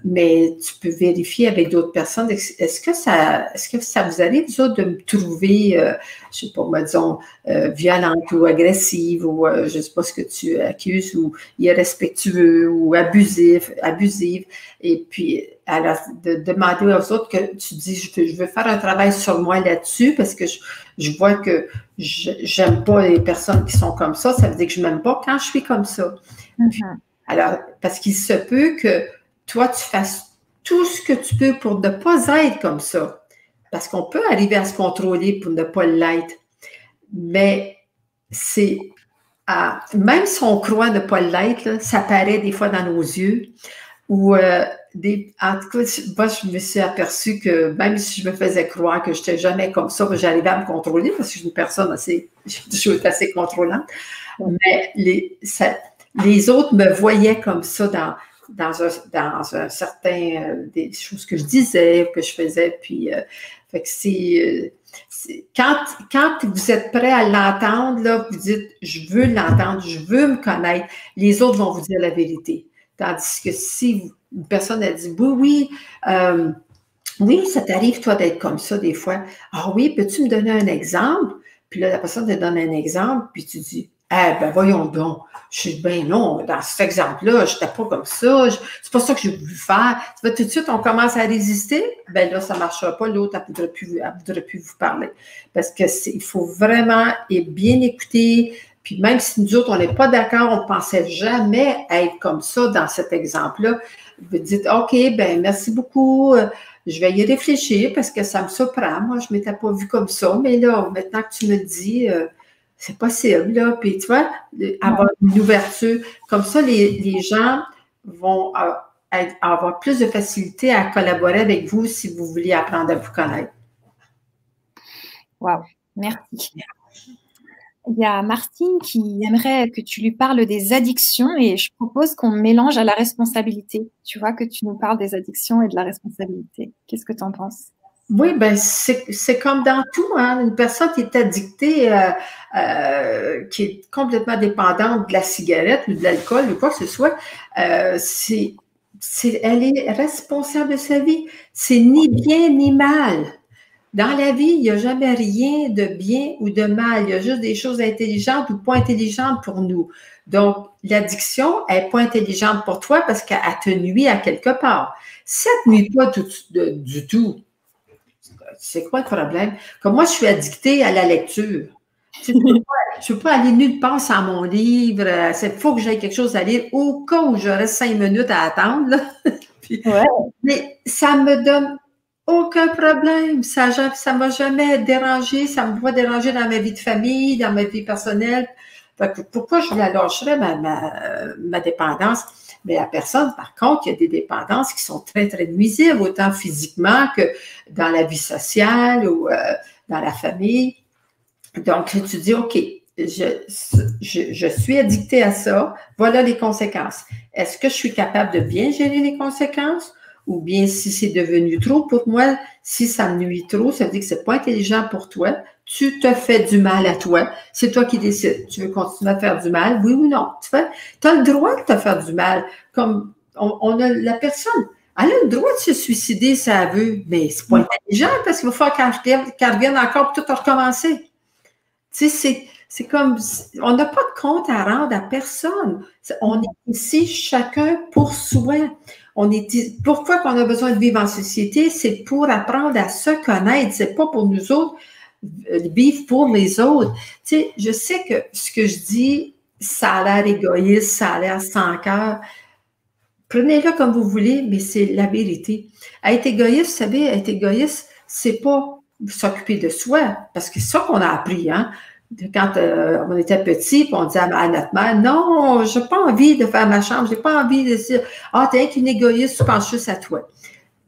mais tu peux vérifier avec d'autres personnes. Est-ce que ça vous arrive, vous autres, de me trouver, je sais pas, disons, violente ou agressive, ou je sais pas ce que tu accuses, ou irrespectueux, ou abusive, et puis alors, de demander aux autres que tu dis, je veux faire un travail sur moi là-dessus, parce que je vois que j'aime pas les personnes qui sont comme ça veut dire que je m'aime pas quand je suis comme ça. Alors, parce qu'il se peut que toi, tu fasses tout ce que tu peux pour ne pas être comme ça. Parce qu'on peut arriver à se contrôler pour ne pas l'être. Mais même si on croit ne pas l'être, là, ça paraît des fois dans nos yeux. Ou en tout cas, moi, je me suis aperçue que même si je me faisais croire que je n'étais jamais comme ça, que j'arrivais à me contrôler, parce que je suis une personne je suis assez contrôlante, mais les autres me voyaient comme ça dans un certain des choses que je disais, que je faisais, puis fait que quand vous êtes prêt à l'entendre, là, vous dites, je veux l'entendre, je veux me connaître, les autres vont vous dire la vérité. Tandis que si une personne a dit, oui, oui, ça t'arrive, toi, d'être comme ça des fois. Ah oui, peux-tu me donner un exemple? Puis là, la personne te donne un exemple, puis tu dis, ben voyons donc, je suis ben non, dans cet exemple-là, je n'étais pas comme ça, c'est pas ça que j'ai voulu faire. Tout de suite, on commence à résister, ben là, ça ne marchera pas, l'autre, elle ne voudrait plus vous parler. Parce que il faut vraiment bien écouter. Puis même si nous autres, on n'est pas d'accord, on ne pensait jamais être comme ça dans cet exemple-là, vous dites, OK, ben merci beaucoup, je vais y réfléchir parce que ça me surprend. Moi, je ne m'étais pas vue comme ça, mais là, maintenant que tu me le dis, c'est possible, là. Puis, tu vois, avoir une ouverture. Comme ça, les gens vont avoir plus de facilité à collaborer avec vous si vous voulez apprendre à vous connaître. Wow, merci. Il y a Martine qui aimerait que tu lui parles des addictions et je propose qu'on mélange à la responsabilité. Tu vois, que tu nous parles des addictions et de la responsabilité. Qu'est-ce que tu en penses? Oui, ben c'est comme dans tout, hein. Une personne qui est addictée, qui est complètement dépendante de la cigarette ou de l'alcool ou quoi que ce soit, elle est responsable de sa vie. C'est ni bien ni mal. Dans la vie, il n'y a jamais rien de bien ou de mal. Il y a juste des choses intelligentes ou pas intelligentes pour nous. Donc, l'addiction, elle n'est pas intelligente pour toi parce qu'elle te nuit à quelque part. Si elle ne te nuit pas du tout, c'est quoi le problème? Comme moi, je suis addictée à la lecture. Je ne peux pas aller nulle part sans mon livre. Il faut que j'aie quelque chose à lire au cas où je reste 5 minutes à attendre. Puis, mais ça me donne aucun problème. Ça ne m'a jamais dérangé. Ça ne m'a pas dérangé dans ma vie de famille, dans ma vie personnelle. Fait que pourquoi je la lâcherais, ma dépendance? Mais la personne, par contre, il y a des dépendances qui sont très, très nuisibles, autant physiquement que dans la vie sociale ou dans la famille. Donc, tu dis, OK, je suis addictée à ça, voilà les conséquences. Est-ce que je suis capable de bien gérer les conséquences? Ou bien si c'est devenu trop pour moi, si ça me nuit trop, ça veut dire que c'est pas intelligent pour toi, tu te fais du mal à toi, c'est toi qui décides. Tu veux continuer à faire du mal, oui ou non? Tu as le droit de te faire du mal. Comme on a la personne, elle a le droit de se suicider si elle veut, mais c'est pas intelligent parce qu'il va falloir qu'elle revienne encore pour tout recommencer. Tu sais, c'est comme, on n'a pas de compte à rendre à personne. On est ici chacun pour soi. Pourquoi qu'on a besoin de vivre en société? C'est pour apprendre à se connaître. C'est pas pour nous autres vivre pour les autres. Tu sais, je sais que ce que je dis, ça a l'air égoïste, ça a l'air sans cœur. Prenez-le comme vous voulez, mais c'est la vérité. Être égoïste, vous savez, être égoïste, c'est pas s'occuper de soi, parce que c'est ça qu'on a appris, hein. Quand on était petit, on disait à notre mère, non, j'ai pas envie de faire ma chambre, j'ai pas envie de dire, ah, t'es qu'une égoïste, tu penses juste à toi.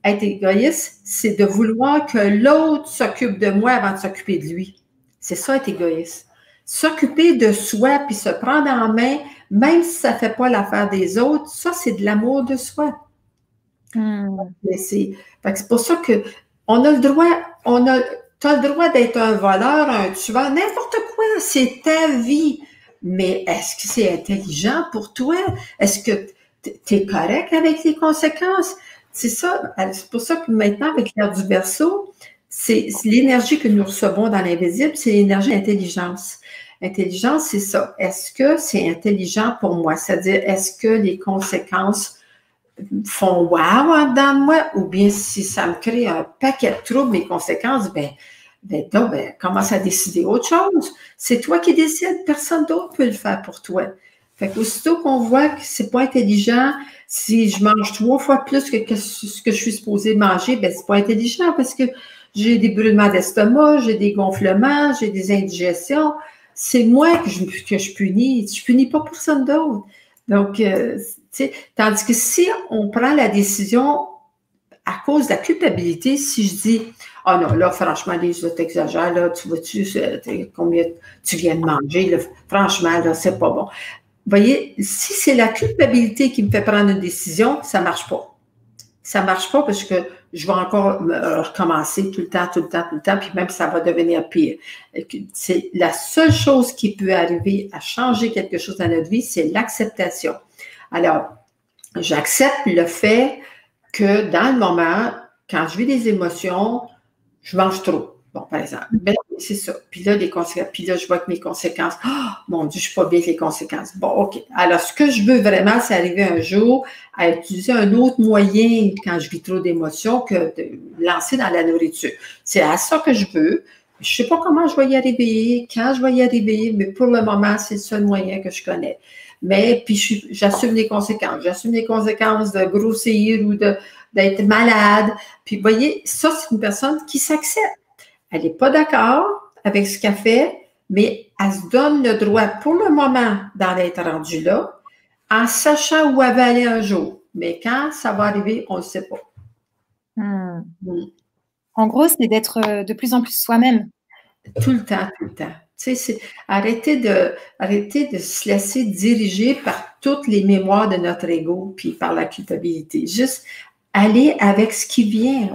Être égoïste, c'est de vouloir que l'autre s'occupe de moi avant de s'occuper de lui. C'est ça, être égoïste. S'occuper de soi puis se prendre en main, même si ça ne fait pas l'affaire des autres, ça, c'est de l'amour de soi. C'est pour ça qu'on a le droit, tu as le droit d'être un voleur, un tueur, n'importe quoi, c'est ta vie. Mais est-ce que c'est intelligent pour toi? Est-ce que tu es correct avec les conséquences? C'est ça, c'est pour ça que maintenant, avec l'ère du Verseau, c'est l'énergie que nous recevons dans l'invisible, c'est l'énergie d'intelligence. Intelligence, c'est ça. Est-ce que c'est intelligent pour moi? C'est-à-dire, est-ce que les conséquences font wow en dedans de moi? Ou bien si ça me crée un paquet de troubles, mes conséquences, commence à décider autre chose. C'est toi qui décides, personne d'autre peut le faire pour toi. Fait qu'aussitôt qu'on voit que c'est pas intelligent, si je mange 3 fois plus que ce que je suis supposée manger, c'est pas intelligent parce que j'ai des brûlements d'estomac, j'ai des gonflements, j'ai des indigestions. C'est moi que je punis. Je punis pas personne d'autre. Donc, tandis que si on prend la décision à cause de la culpabilité, si je dis, ah non, là, franchement, Lise, là, t'exagères, là, tu vois-tu combien tu viens de manger, là, franchement, là, c'est pas bon. Vous voyez, si c'est la culpabilité qui me fait prendre une décision, ça marche pas. Ça marche pas parce que je vais encore recommencer tout le temps, puis même ça va devenir pire. C'est la seule chose qui peut arriver à changer quelque chose dans notre vie, c'est l'acceptation. Alors, j'accepte le fait que dans le moment, quand je vis des émotions, je mange trop. Bon, par exemple. C'est ça. Puis là, les conséquences. Puis là, je vois que mes conséquences. Oh, mon Dieu, je suis pas bien avec les conséquences. Bon, OK. Alors, ce que je veux vraiment, c'est arriver un jour à utiliser un autre moyen quand je vis trop d'émotions que de lancer dans la nourriture. C'est à ça que je veux. Je sais pas comment je vais y arriver, quand je vais y arriver, mais pour le moment, c'est le seul moyen que je connais. Mais puis j'assume les conséquences. J'assume les conséquences de grossir ou d'être malade. Puis, vous voyez, ça, c'est une personne qui s'accepte. Elle n'est pas d'accord avec ce qu'elle fait, mais elle se donne le droit pour le moment d'en être rendue là, en sachant où elle va aller un jour. Mais quand ça va arriver, on ne le sait pas. En gros, c'est d'être de plus en plus soi-même. Tout le temps, tout le temps. Tu sais, arrêter de se laisser diriger par toutes les mémoires de notre ego puis par la culpabilité. Juste aller avec ce qui vient.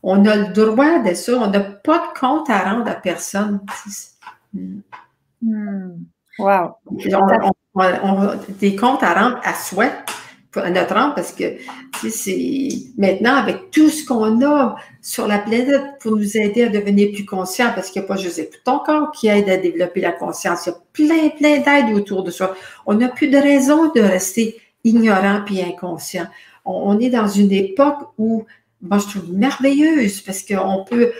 On a le droit de ça. On n'a pas de compte à rendre à personne. Wow. On a des comptes à rendre à soi, à notre âme, parce que c'est maintenant, avec tout ce qu'on a sur la planète pour nous aider à devenir plus conscients, parce qu'il n'y a pas juste ton corps qui aide à développer la conscience, il y a plein d'aides autour de soi. On n'a plus de raison de rester ignorant puis inconscient. On est dans une époque où, moi, je trouve merveilleuse, parce qu'on peut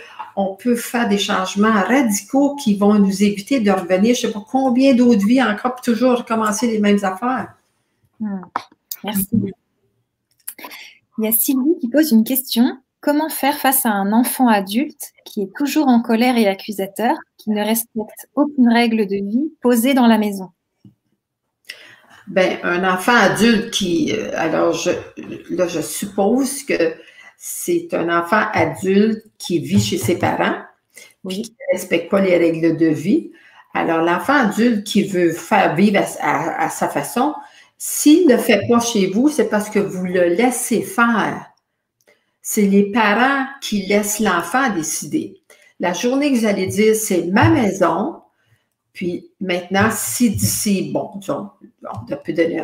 faire des changements radicaux qui vont nous éviter de revenir, je ne sais pas combien d'autres vies encore, pour toujours recommencer les mêmes affaires. Merci. Il y a Sylvie qui pose une question. Comment faire face à un enfant adulte qui est toujours en colère et accusateur, qui ne respecte aucune règle de vie posée dans la maison? Ben, un enfant adulte qui... alors, je suppose que c'est un enfant adulte qui vit chez ses parents, oui, qui ne respecte pas les règles de vie. Alors, l'enfant adulte qui veut faire vivre à sa façon, s'il ne le fait pas chez vous, c'est parce que vous le laissez faire. C'est les parents qui laissent l'enfant décider. La journée que vous allez dire, c'est ma maison, puis maintenant, si d'ici, bon, on peut donner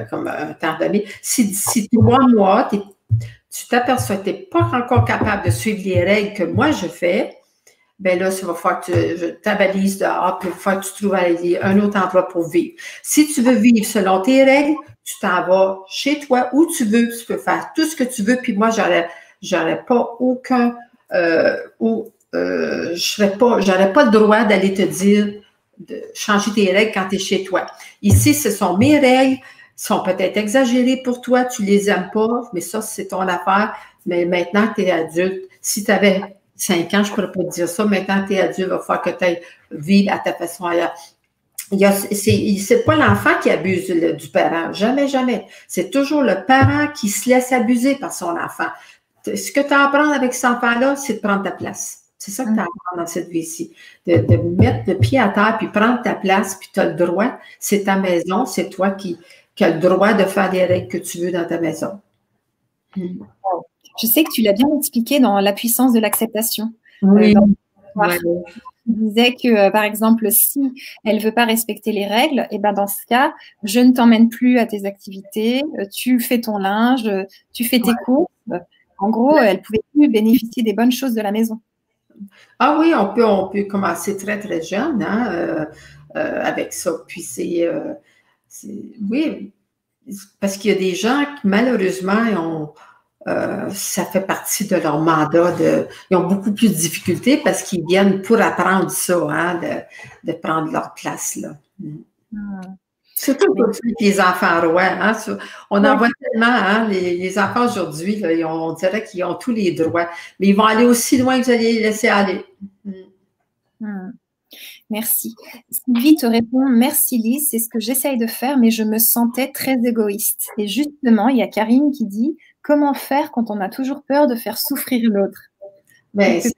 comme un temps donné, si d'ici 3 mois, tu t'aperçois que tu n'es pas encore capable de suivre les règles que moi je fais, bien là, ça va falloir que tu t'avalises dehors, puis il va falloir que tu trouves un autre endroit pour vivre. Si tu veux vivre selon tes règles, tu t'en vas chez toi, où tu veux, tu peux faire tout ce que tu veux, puis moi, j'aurais pas aucun, j'aurais pas le droit d'aller te dire de changer tes règles quand tu es chez toi. Ici, ce sont mes règles, sont peut-être exagérées pour toi, tu les aimes pas, mais ça, c'est ton affaire. Mais maintenant que tu es adulte, si tu avais 5 ans, je ne pourrais pas te dire ça. Maintenant, tu es adulte, il va falloir que tu ailles vivre à ta façon ailleurs. C'est pas l'enfant qui abuse du parent. Jamais, jamais. C'est toujours le parent qui se laisse abuser par son enfant. Ce que tu as à apprendre avec cet enfant-là, c'est de prendre ta place. C'est ça que tu as à apprendre dans cette vie-ci. De mettre le pied à terre, puis prendre ta place, puis tu as le droit. C'est ta maison, c'est toi qui as le droit de faire les règles que tu veux dans ta maison. Je sais que tu l'as bien expliqué dans La puissance de l'acceptation. Oui. Tu disais que, par exemple, si elle ne veut pas respecter les règles, et ben dans ce cas, je ne t'emmène plus à tes activités, tu fais ton linge, tu fais tes courses. En gros, elle ne pouvait plus bénéficier des bonnes choses de la maison. Ah oui, on peut commencer très, très jeune avec ça. Puis oui, parce qu'il y a des gens qui, malheureusement, ça fait partie de leur mandat. Ils ont beaucoup plus de difficultés parce qu'ils viennent pour apprendre ça, de prendre leur place. Là. Surtout pour les enfants rois. On en voit tellement, les enfants aujourd'hui, on dirait qu'ils ont tous les droits, mais ils vont aller aussi loin que vous allez les laisser aller. Merci. Sylvie te répond, merci Lise, c'est ce que j'essaye de faire, mais je me sentais très égoïste. Et justement, il y a Karine qui dit, comment faire quand on a toujours peur de faire souffrir l'autre? Ben, c'est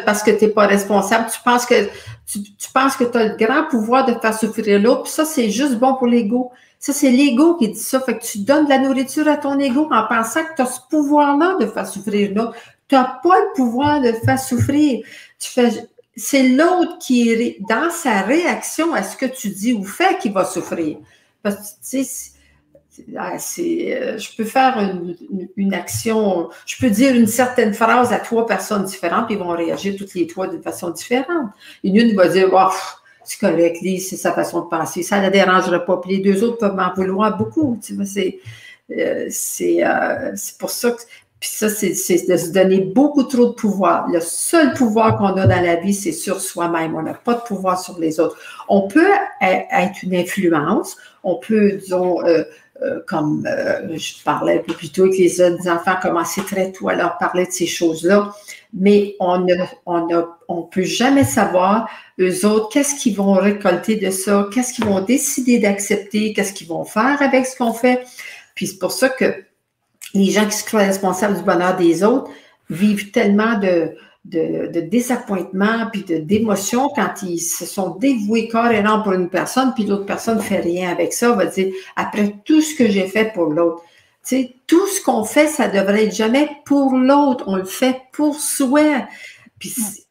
parce que tu n'es pas responsable. Tu penses que tu as le grand pouvoir de faire souffrir l'autre, puis ça, c'est juste bon pour l'ego. Ça, c'est l'ego qui dit ça. Fait que tu donnes de la nourriture à ton ego en pensant que tu as ce pouvoir-là de faire souffrir l'autre. Tu n'as pas le pouvoir de faire souffrir. C'est l'autre qui est dans sa réaction à ce que tu dis ou fais qui va souffrir. Parce que, tu sais, je peux faire une action, je peux dire une certaine phrase à 3 personnes différentes, puis ils vont réagir toutes les 3 d'une façon différente. Une va dire, oh, c'est correct, Lise, c'est sa façon de penser, ça ne la dérangera pas, puis les 2 autres peuvent m'en vouloir beaucoup. Tu vois, c'est pour ça que. Puis ça, c'est de se donner beaucoup trop de pouvoir. Le seul pouvoir qu'on a dans la vie, c'est sur soi-même. On n'a pas de pouvoir sur les autres. On peut être une influence, on peut, disons, comme je parlais un peu plus tôt avec les autres enfants, commencer très tôt à leur parler de ces choses-là. Mais on ne peut jamais savoir, eux autres, qu'est-ce qu'ils vont récolter de ça, qu'est-ce qu'ils vont décider d'accepter, qu'est-ce qu'ils vont faire avec ce qu'on fait. Puis c'est pour ça que les gens qui se croient responsables du bonheur des autres vivent tellement de désappointement puis d'émotions quand ils se sont dévoués corps et âme pour une personne, puis l'autre personne ne fait rien avec ça, va dire, après tout ce que j'ai fait pour l'autre. Tu sais, tout ce qu'on fait, ça devrait être jamais pour l'autre, on le fait pour soi. Puis si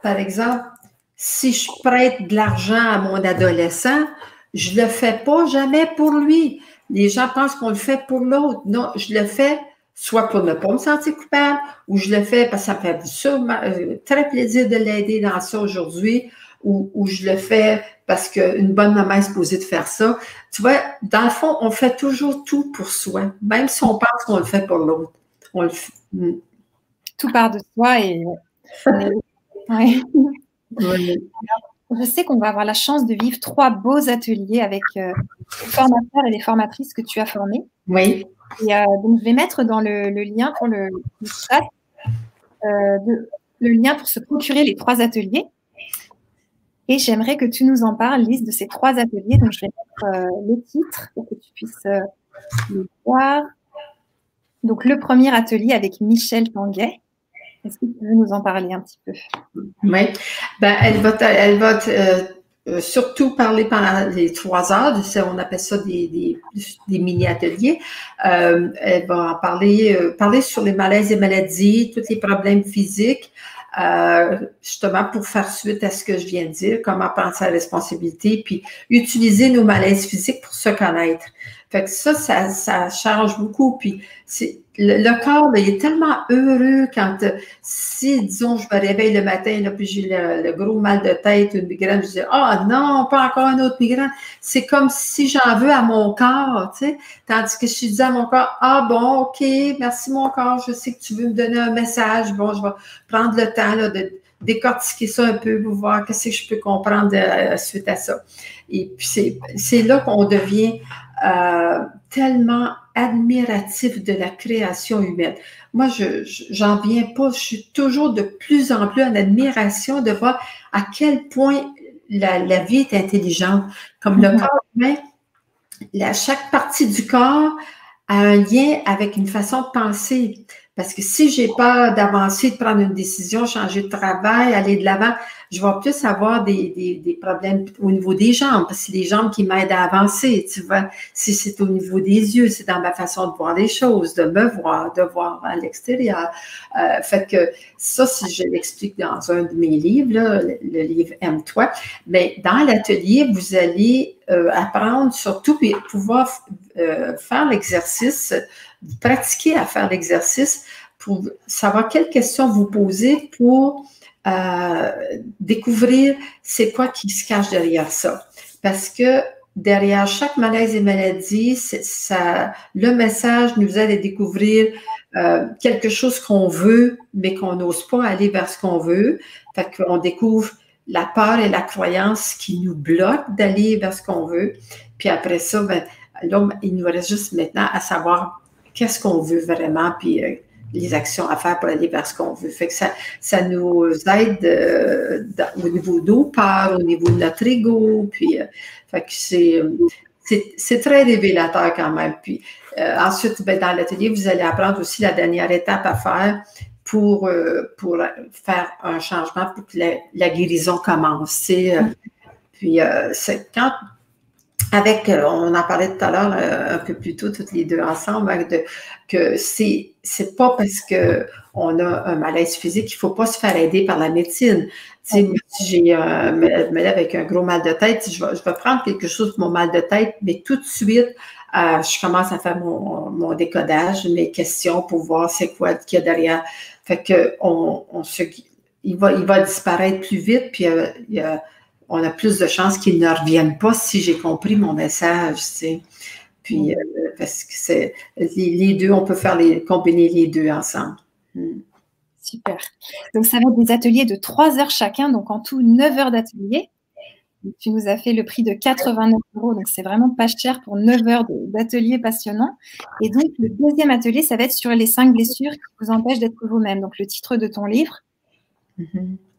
par exemple, si je prête de l'argent à mon adolescent, je le fais pas jamais pour lui. Les gens pensent qu'on le fait pour l'autre. Non, je le fais soit pour ne pas me sentir coupable, ou je le fais parce que ça me fait très plaisir de l'aider dans ça aujourd'hui, ou je le fais parce qu'une bonne maman est supposée de faire ça. Tu vois, dans le fond, on fait toujours tout pour soi, même si on pense qu'on le fait pour l'autre. On le fait. Tout part de soi et... Ouais. Oui. Je sais qu'on va avoir la chance de vivre 3 beaux ateliers avec les formateurs et les formatrices que tu as formés. Oui. Et donc, je vais mettre dans le lien pour le chat, le lien pour se procurer les 3 ateliers. Et j'aimerais que tu nous en parles, Lise, de ces 3 ateliers. Donc, je vais mettre les titres pour que tu puisses les voir. Donc, le premier atelier avec Michel Tanguay. Est-ce que tu veux nous en parler un petit peu? Oui. Ben, elle va surtout parler pendant les 3 heures. On appelle ça des mini-ateliers. Elle va parler sur les malaises et maladies, tous les problèmes physiques, justement pour faire suite à ce que je viens de dire, comment penser à la responsabilité, puis utiliser nos malaises physiques pour se connaître. Fait que ça change beaucoup. Puis le corps, là, il est tellement heureux quand, si, disons, je me réveille le matin, là, puis j'ai le gros mal de tête, une migraine, je dis, ah non, pas encore une autre migraine. C'est comme si j'en veux à mon corps, tu sais. Tandis que je dis à mon corps, ah bon, OK, merci mon corps, je sais que tu veux me donner un message. Bon, je vais prendre le temps là, de décortiquer ça un peu pour voir qu'est-ce que je peux comprendre suite à ça. Et puis, c'est là qu'on devient tellement admiratif de la création humaine. Moi, j'en viens pas, je suis toujours de plus en plus en admiration de voir à quel point la vie est intelligente. Comme le corps humain, chaque partie du corps a un lien avec une façon de penser. Parce que si j'ai peur d'avancer, de prendre une décision, changer de travail, aller de l'avant, je vais plus avoir des problèmes au niveau des jambes, parce que c'est les jambes qui m'aident à avancer, tu vois. Si c'est au niveau des yeux, c'est dans ma façon de voir les choses, de me voir, de voir à l'extérieur. Fait que ça, si je l'explique dans un de mes livres, là, le livre Aime-toi, mais dans l'atelier, vous allez apprendre surtout et pouvoir faire l'exercice, pratiquer à faire l'exercice pour savoir quelles questions vous posez pour découvrir c'est quoi qui se cache derrière ça. Parce que derrière chaque malaise et maladie, le message nous aide à découvrir quelque chose qu'on veut, mais qu'on n'ose pas aller vers ce qu'on veut. Fait qu'on découvre la peur et la croyance qui nous bloquent d'aller vers ce qu'on veut. Puis après ça, ben, là, il nous reste juste maintenant à savoir qu'est-ce qu'on veut vraiment, puis les actions à faire pour aller vers ce qu'on veut. Fait que ça nous aide au niveau de nos peurs, au niveau de notre ego, puis fait que c'est très révélateur quand même. Puis ensuite, ben, dans l'atelier, vous allez apprendre aussi la dernière étape à faire pour faire un changement pour que la guérison commence. Puis c'est quand on en parlait tout à l'heure, un peu plus tôt, toutes les deux ensemble, que c'est pas parce qu'on a un malaise physique qu'il ne faut pas se faire aider par la médecine. Tu sais, si me lève avec un gros mal de tête, je vais prendre quelque chose pour mon mal de tête, mais tout de suite, je commence à faire mon décodage, mes questions pour voir c'est quoi qu'il y a derrière. Fait que il va disparaître plus vite, puis on a plus de chances qu'ils ne reviennent pas si j'ai compris mon message, tu sais. Puis, parce que c'est les deux, on peut combiner les deux ensemble. Super. Donc, ça va être des ateliers de 3 heures chacun, donc en tout 9 heures d'atelier. Tu nous as fait le prix de 89 €, donc c'est vraiment pas cher pour 9 heures d'atelier passionnant. Et donc, le deuxième atelier, ça va être sur les 5 blessures qui vous empêchent d'être vous-même. Donc, le titre de ton livre.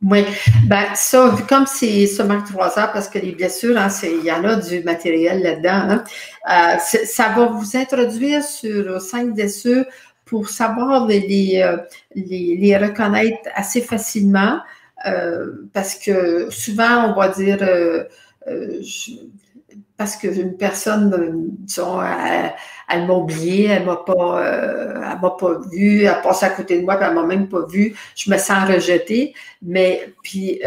Oui, ben ça, comme c'est seulement 3 heures, parce que les blessures, hein, il y en a du matériel là-dedans, hein, ça va vous introduire sur 5 blessures pour savoir les reconnaître assez facilement, parce que souvent, on va dire, parce qu'une personne, disons, elle m'a oublié, elle m'a pas vu, elle passe à côté de moi, puis elle m'a même pas vu, je me sens rejetée, mais puis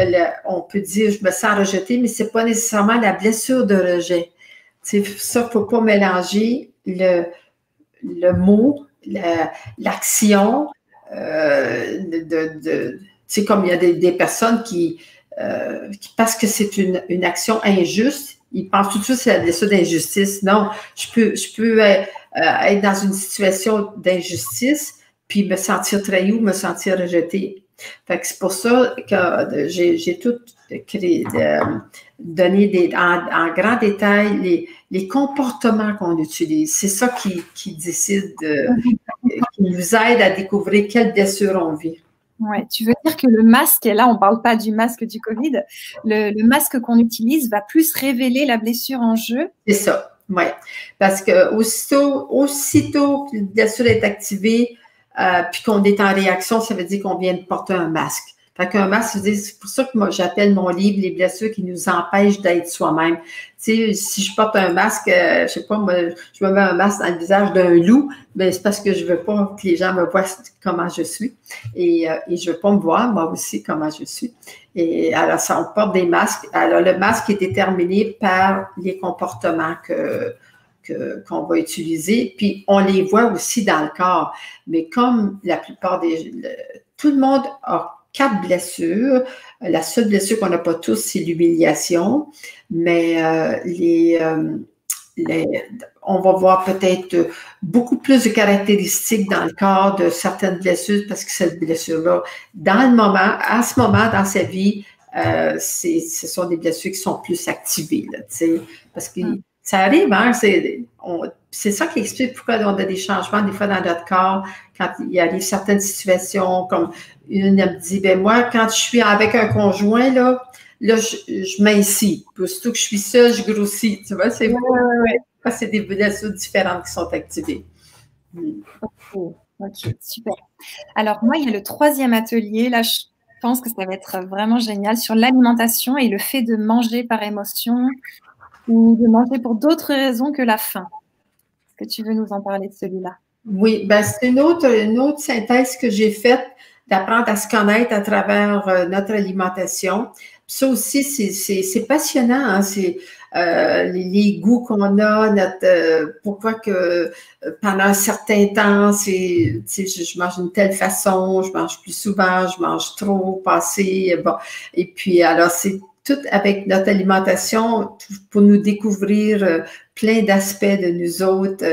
on peut dire je me sens rejetée, mais c'est pas nécessairement la blessure de rejet. C'est ça, faut pas mélanger le mot, l'action, c'est comme il y a des personnes qui parce que c'est une action injuste, ils pensent tout de suite que c'est la blessure d'injustice. Non, je peux être dans une situation d'injustice, puis me sentir trahi ou me sentir rejeté. Fait que c'est pour ça que j'ai tout donné en grand détail les comportements qu'on utilise. C'est ça qui décide, qui nous aide à découvrir quelle blessure on vit. Ouais, tu veux dire que le masque, et là on ne parle pas du masque du Covid, le masque qu'on utilise va plus révéler la blessure en jeu? C'est ça, oui. Parce que aussitôt que la blessure est activée, puis qu'on est en réaction, ça veut dire qu'on vient de porter un masque. Fait qu'un masque, c'est pour ça que moi, j'appelle mon livre « Les blessures qui nous empêchent d'être soi-même ». Tu sais, si je porte un masque, je sais pas, moi, je me mets un masque dans le visage d'un loup, ben c'est parce que je veux pas que les gens me voient comment je suis. Et je veux pas me voir, moi aussi, comment je suis. Et alors, ça, on porte des masques. Alors, le masque est déterminé par les comportements qu'on va utiliser, puis on les voit aussi dans le corps. Mais comme la plupart tout le monde a 4 blessures. La seule blessure qu'on n'a pas tous, c'est l'humiliation, mais on va voir peut-être beaucoup plus de caractéristiques dans le corps de certaines blessures parce que cette blessure-là, à ce moment dans sa vie, ce sont des blessures qui sont plus activées, là, parce que ça arrive, hein, c'est ça qui explique pourquoi on a des changements des fois dans notre corps quand il arrive certaines situations, comme une elle me dit, ben moi, quand je suis avec un conjoint, là je m'incie. Surtout que je suis seule, je grossis. Tu vois, c'est des blessures différentes qui sont activées. Ok, super. Alors moi, il y a le 3e atelier, là, je pense que ça va être vraiment génial, sur l'alimentation et le fait de manger par émotion ou de manger pour d'autres raisons que la faim. Est-ce que tu veux nous en parler de celui-là? Oui, ben c'est une autre synthèse que j'ai faite d'apprendre à se connaître à travers notre alimentation. Puis ça aussi, c'est passionnant, hein? C'est les goûts qu'on a, pourquoi que pendant un certain temps, je mange d'une telle façon, je mange plus souvent, je mange trop, pas assez, bon. Et puis, alors, c'est tout avec notre alimentation pour nous découvrir plein d'aspects de nous autres,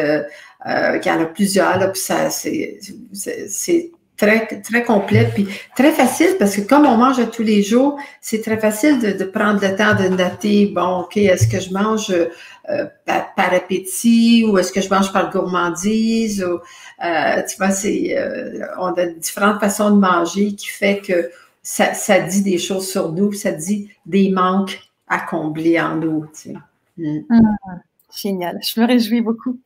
qu'il y en a plusieurs, là, puis ça, c'est très, très complet, puis très facile, parce que comme on mange tous les jours, c'est très facile de prendre le temps de noter, bon, OK, est-ce que je mange par appétit ou est-ce que je mange par gourmandise? Ou, tu vois, on a différentes façons de manger qui fait que ça dit des choses sur nous, ça dit des manques à combler en nous, tu sais. Génial, je me réjouis beaucoup.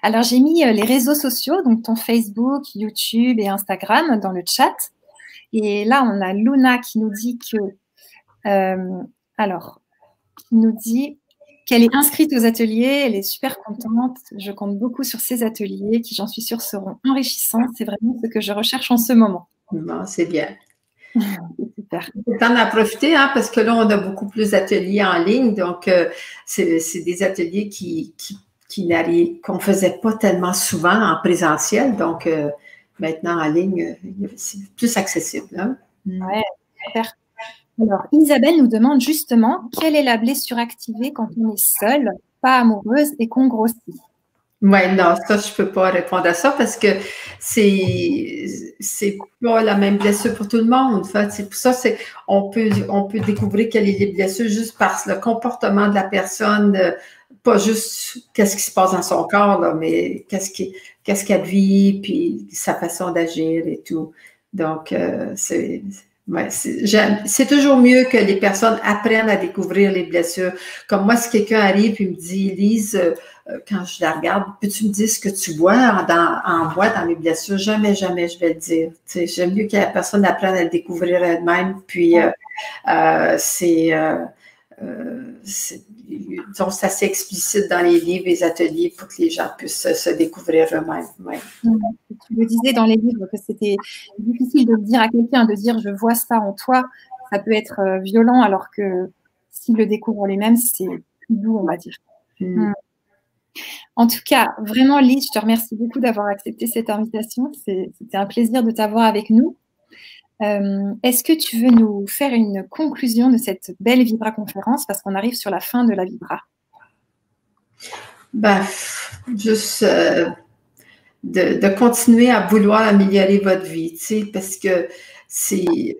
Alors, j'ai mis les réseaux sociaux, donc ton Facebook, YouTube et Instagram dans le chat. Et là, on a Luna qui nous dit qu'elle est inscrite aux ateliers, elle est super contente. Je compte beaucoup sur ces ateliers qui, j'en suis sûre, seront enrichissants. C'est vraiment ce que je recherche en ce moment. Bon, c'est bien. Super. C'est le temps d'en profiter, hein, parce que là, on a beaucoup plus d'ateliers en ligne. Donc, c'est des ateliers qu'on ne faisait pas tellement souvent en présentiel. Donc, maintenant, en ligne, c'est plus accessible. Hein? Ouais, super. Alors, Isabelle nous demande justement quelle est la blessure activée quand on est seule, pas amoureuse et qu'on grossit. Ouais, non, ça, je peux pas répondre à ça parce que c'est pas la même blessure pour tout le monde. En fait, c'est pour ça, on peut découvrir quelle est les blessures juste par le comportement de la personne, pas juste qu'est-ce qui se passe dans son corps, là, mais qu'est-ce qu'elle vit, puis sa façon d'agir et tout. Donc, ouais, c'est toujours mieux que les personnes apprennent à découvrir les blessures. Comme moi, si quelqu'un arrive et me dit, Lise, quand je la regarde, peux-tu me dire ce que tu vois en moi dans mes blessures? Jamais, jamais je vais le dire. J'aime mieux que la personne apprenne à le découvrir elle-même. Puis, disons, c'est assez explicite dans les livres, les ateliers pour que les gens puissent se découvrir eux-mêmes. Ouais. Tu le disais dans les livres que c'était difficile de le dire à quelqu'un, de dire je vois ça en toi. Ça peut être violent, alors que s'ils le découvrent les-mêmes, c'est plus doux, on va dire. En tout cas, vraiment, Lise, je te remercie beaucoup d'avoir accepté cette invitation. C'était un plaisir de t'avoir avec nous. Est-ce que tu veux nous faire une conclusion de cette belle Vibra conférence, parce qu'on arrive sur la fin de la Vibra? Ben, juste de continuer à vouloir améliorer votre vie, tu sais, parce que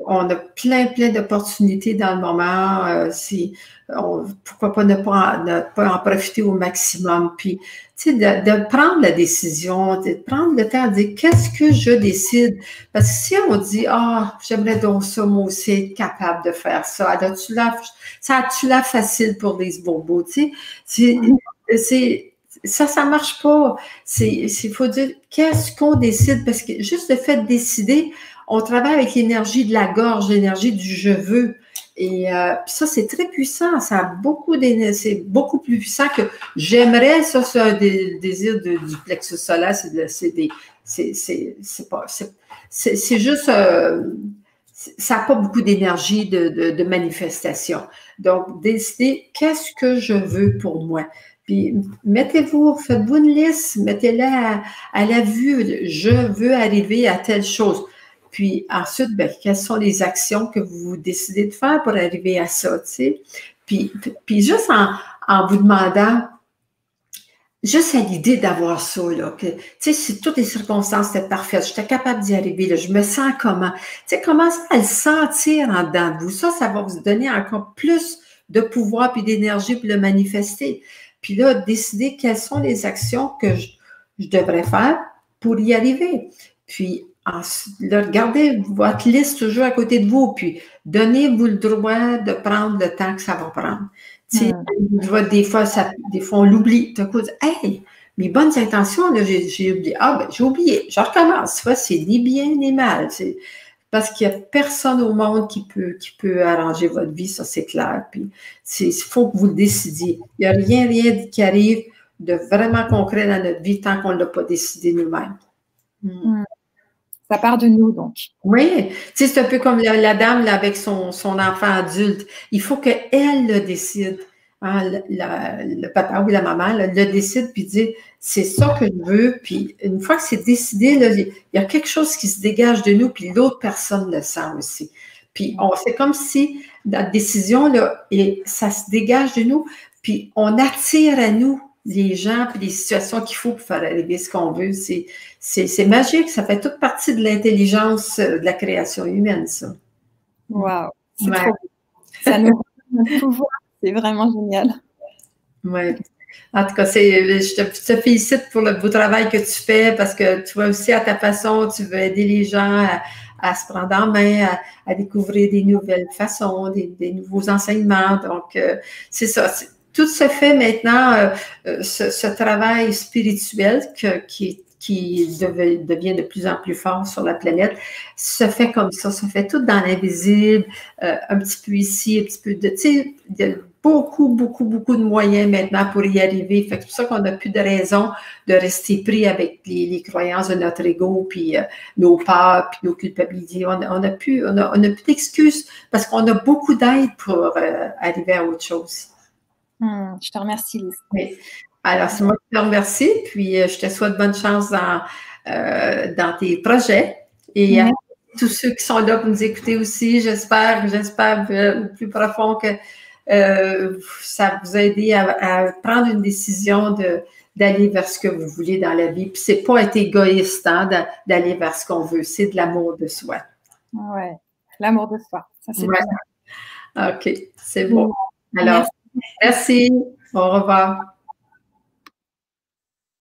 on a plein d'opportunités dans le moment. Pourquoi pas ne pas en profiter au maximum? Puis, tu sais, de prendre la décision, de prendre le temps de dire qu'est-ce que je décide? Parce que si on dit, j'aimerais donc ça, moi aussi, être capable de faire ça, ça a-tu l'air facile pour les bobos, tu sais? Ça marche pas. Il faut dire qu'est-ce qu'on décide, parce que juste le fait de décider, on travaille avec l'énergie de la gorge, l'énergie du je veux. Et ça, c'est très puissant. Ça a beaucoup d'énergie. C'est beaucoup plus puissant que j'aimerais. Ça, c'est un désir du plexus solaire. C'est juste. Ça n'a pas beaucoup d'énergie de manifestation. Donc, décider qu'est-ce que je veux pour moi. Puis, faites-vous une liste, mettez-la à la vue. Je veux arriver à telle chose. Puis ensuite, quelles sont les actions que vous décidez de faire pour arriver à ça, tu sais? Puis juste en vous demandant, juste à l'idée d'avoir ça, là, que, tu sais, si toutes les circonstances étaient parfaites, j'étais capable d'y arriver, là, je me sens comment? Tu sais, commencez à le sentir en dedans de vous. Ça va vous donner encore plus de pouvoir puis d'énergie pour le manifester. Puis là, décider quelles sont les actions que je devrais faire pour y arriver. Puis, ensuite, là, regardez votre liste toujours à côté de vous, puis donnez-vous le droit de prendre le temps que ça va prendre. Tu sais, des fois, on l'oublie. D'un coup, hey, mes bonnes intentions, là, j'ai oublié. J'ai oublié. Je recommence. Ça, c'est ni bien ni mal. Parce qu'il n'y a personne au monde qui peut arranger votre vie, ça c'est clair. Puis il faut que vous le décidiez. Il n'y a rien qui arrive de vraiment concret dans notre vie tant qu'on ne l'a pas décidé nous-mêmes. Ça part de nous, donc. Oui, tu sais, c'est un peu comme la dame là, avec son enfant adulte. Il faut qu'elle le décide. Hein, le papa ou la maman là, le décide puis dit c'est ça que je veux. Puis une fois que c'est décidé, là, il y a quelque chose qui se dégage de nous, puis l'autre personne le sent aussi. Puis c'est comme si la décision, là, et ça se dégage de nous, puis on attire à nous les gens puis les situations qu'il faut pour faire arriver ce qu'on veut. C'est magique, ça fait toute partie de l'intelligence de la création humaine, ça. Wow, c'est trop beau. Ça nous rend un pouvoir, c'est vraiment génial. Oui. En tout cas, je te félicite pour le beau travail que tu fais, parce que tu vois aussi à ta façon, tu veux aider les gens à se prendre en main, à découvrir des nouvelles façons, des nouveaux enseignements. Donc, c'est ça. Tout se fait maintenant, ce travail spirituel qui devient de plus en plus fort sur la planète, se fait comme ça fait tout dans l'invisible, un petit peu ici, un petit peu tu sais, il y a beaucoup de moyens maintenant pour y arriver. Fait que c'est pour ça qu'on n'a plus de raison de rester pris avec les croyances de notre ego, puis nos peurs, puis nos culpabilités. On n'a plus d'excuses, parce qu'on a beaucoup d'aide pour arriver à autre chose. Je te remercie, Lise. Oui. Alors, c'est moi qui te remercie, puis je te souhaite bonne chance dans tes projets. Et à tous ceux qui sont là pour nous écouter aussi, j'espère au plus profond que ça vous a aidé à prendre une décision d'aller vers ce que vous voulez dans la vie. Puis c'est pas être égoïste, hein, d'aller vers ce qu'on veut. C'est de l'amour de soi. Ouais, l'amour de soi. Ça, c'est Ouais. OK, c'est bon. Alors, merci. Au revoir.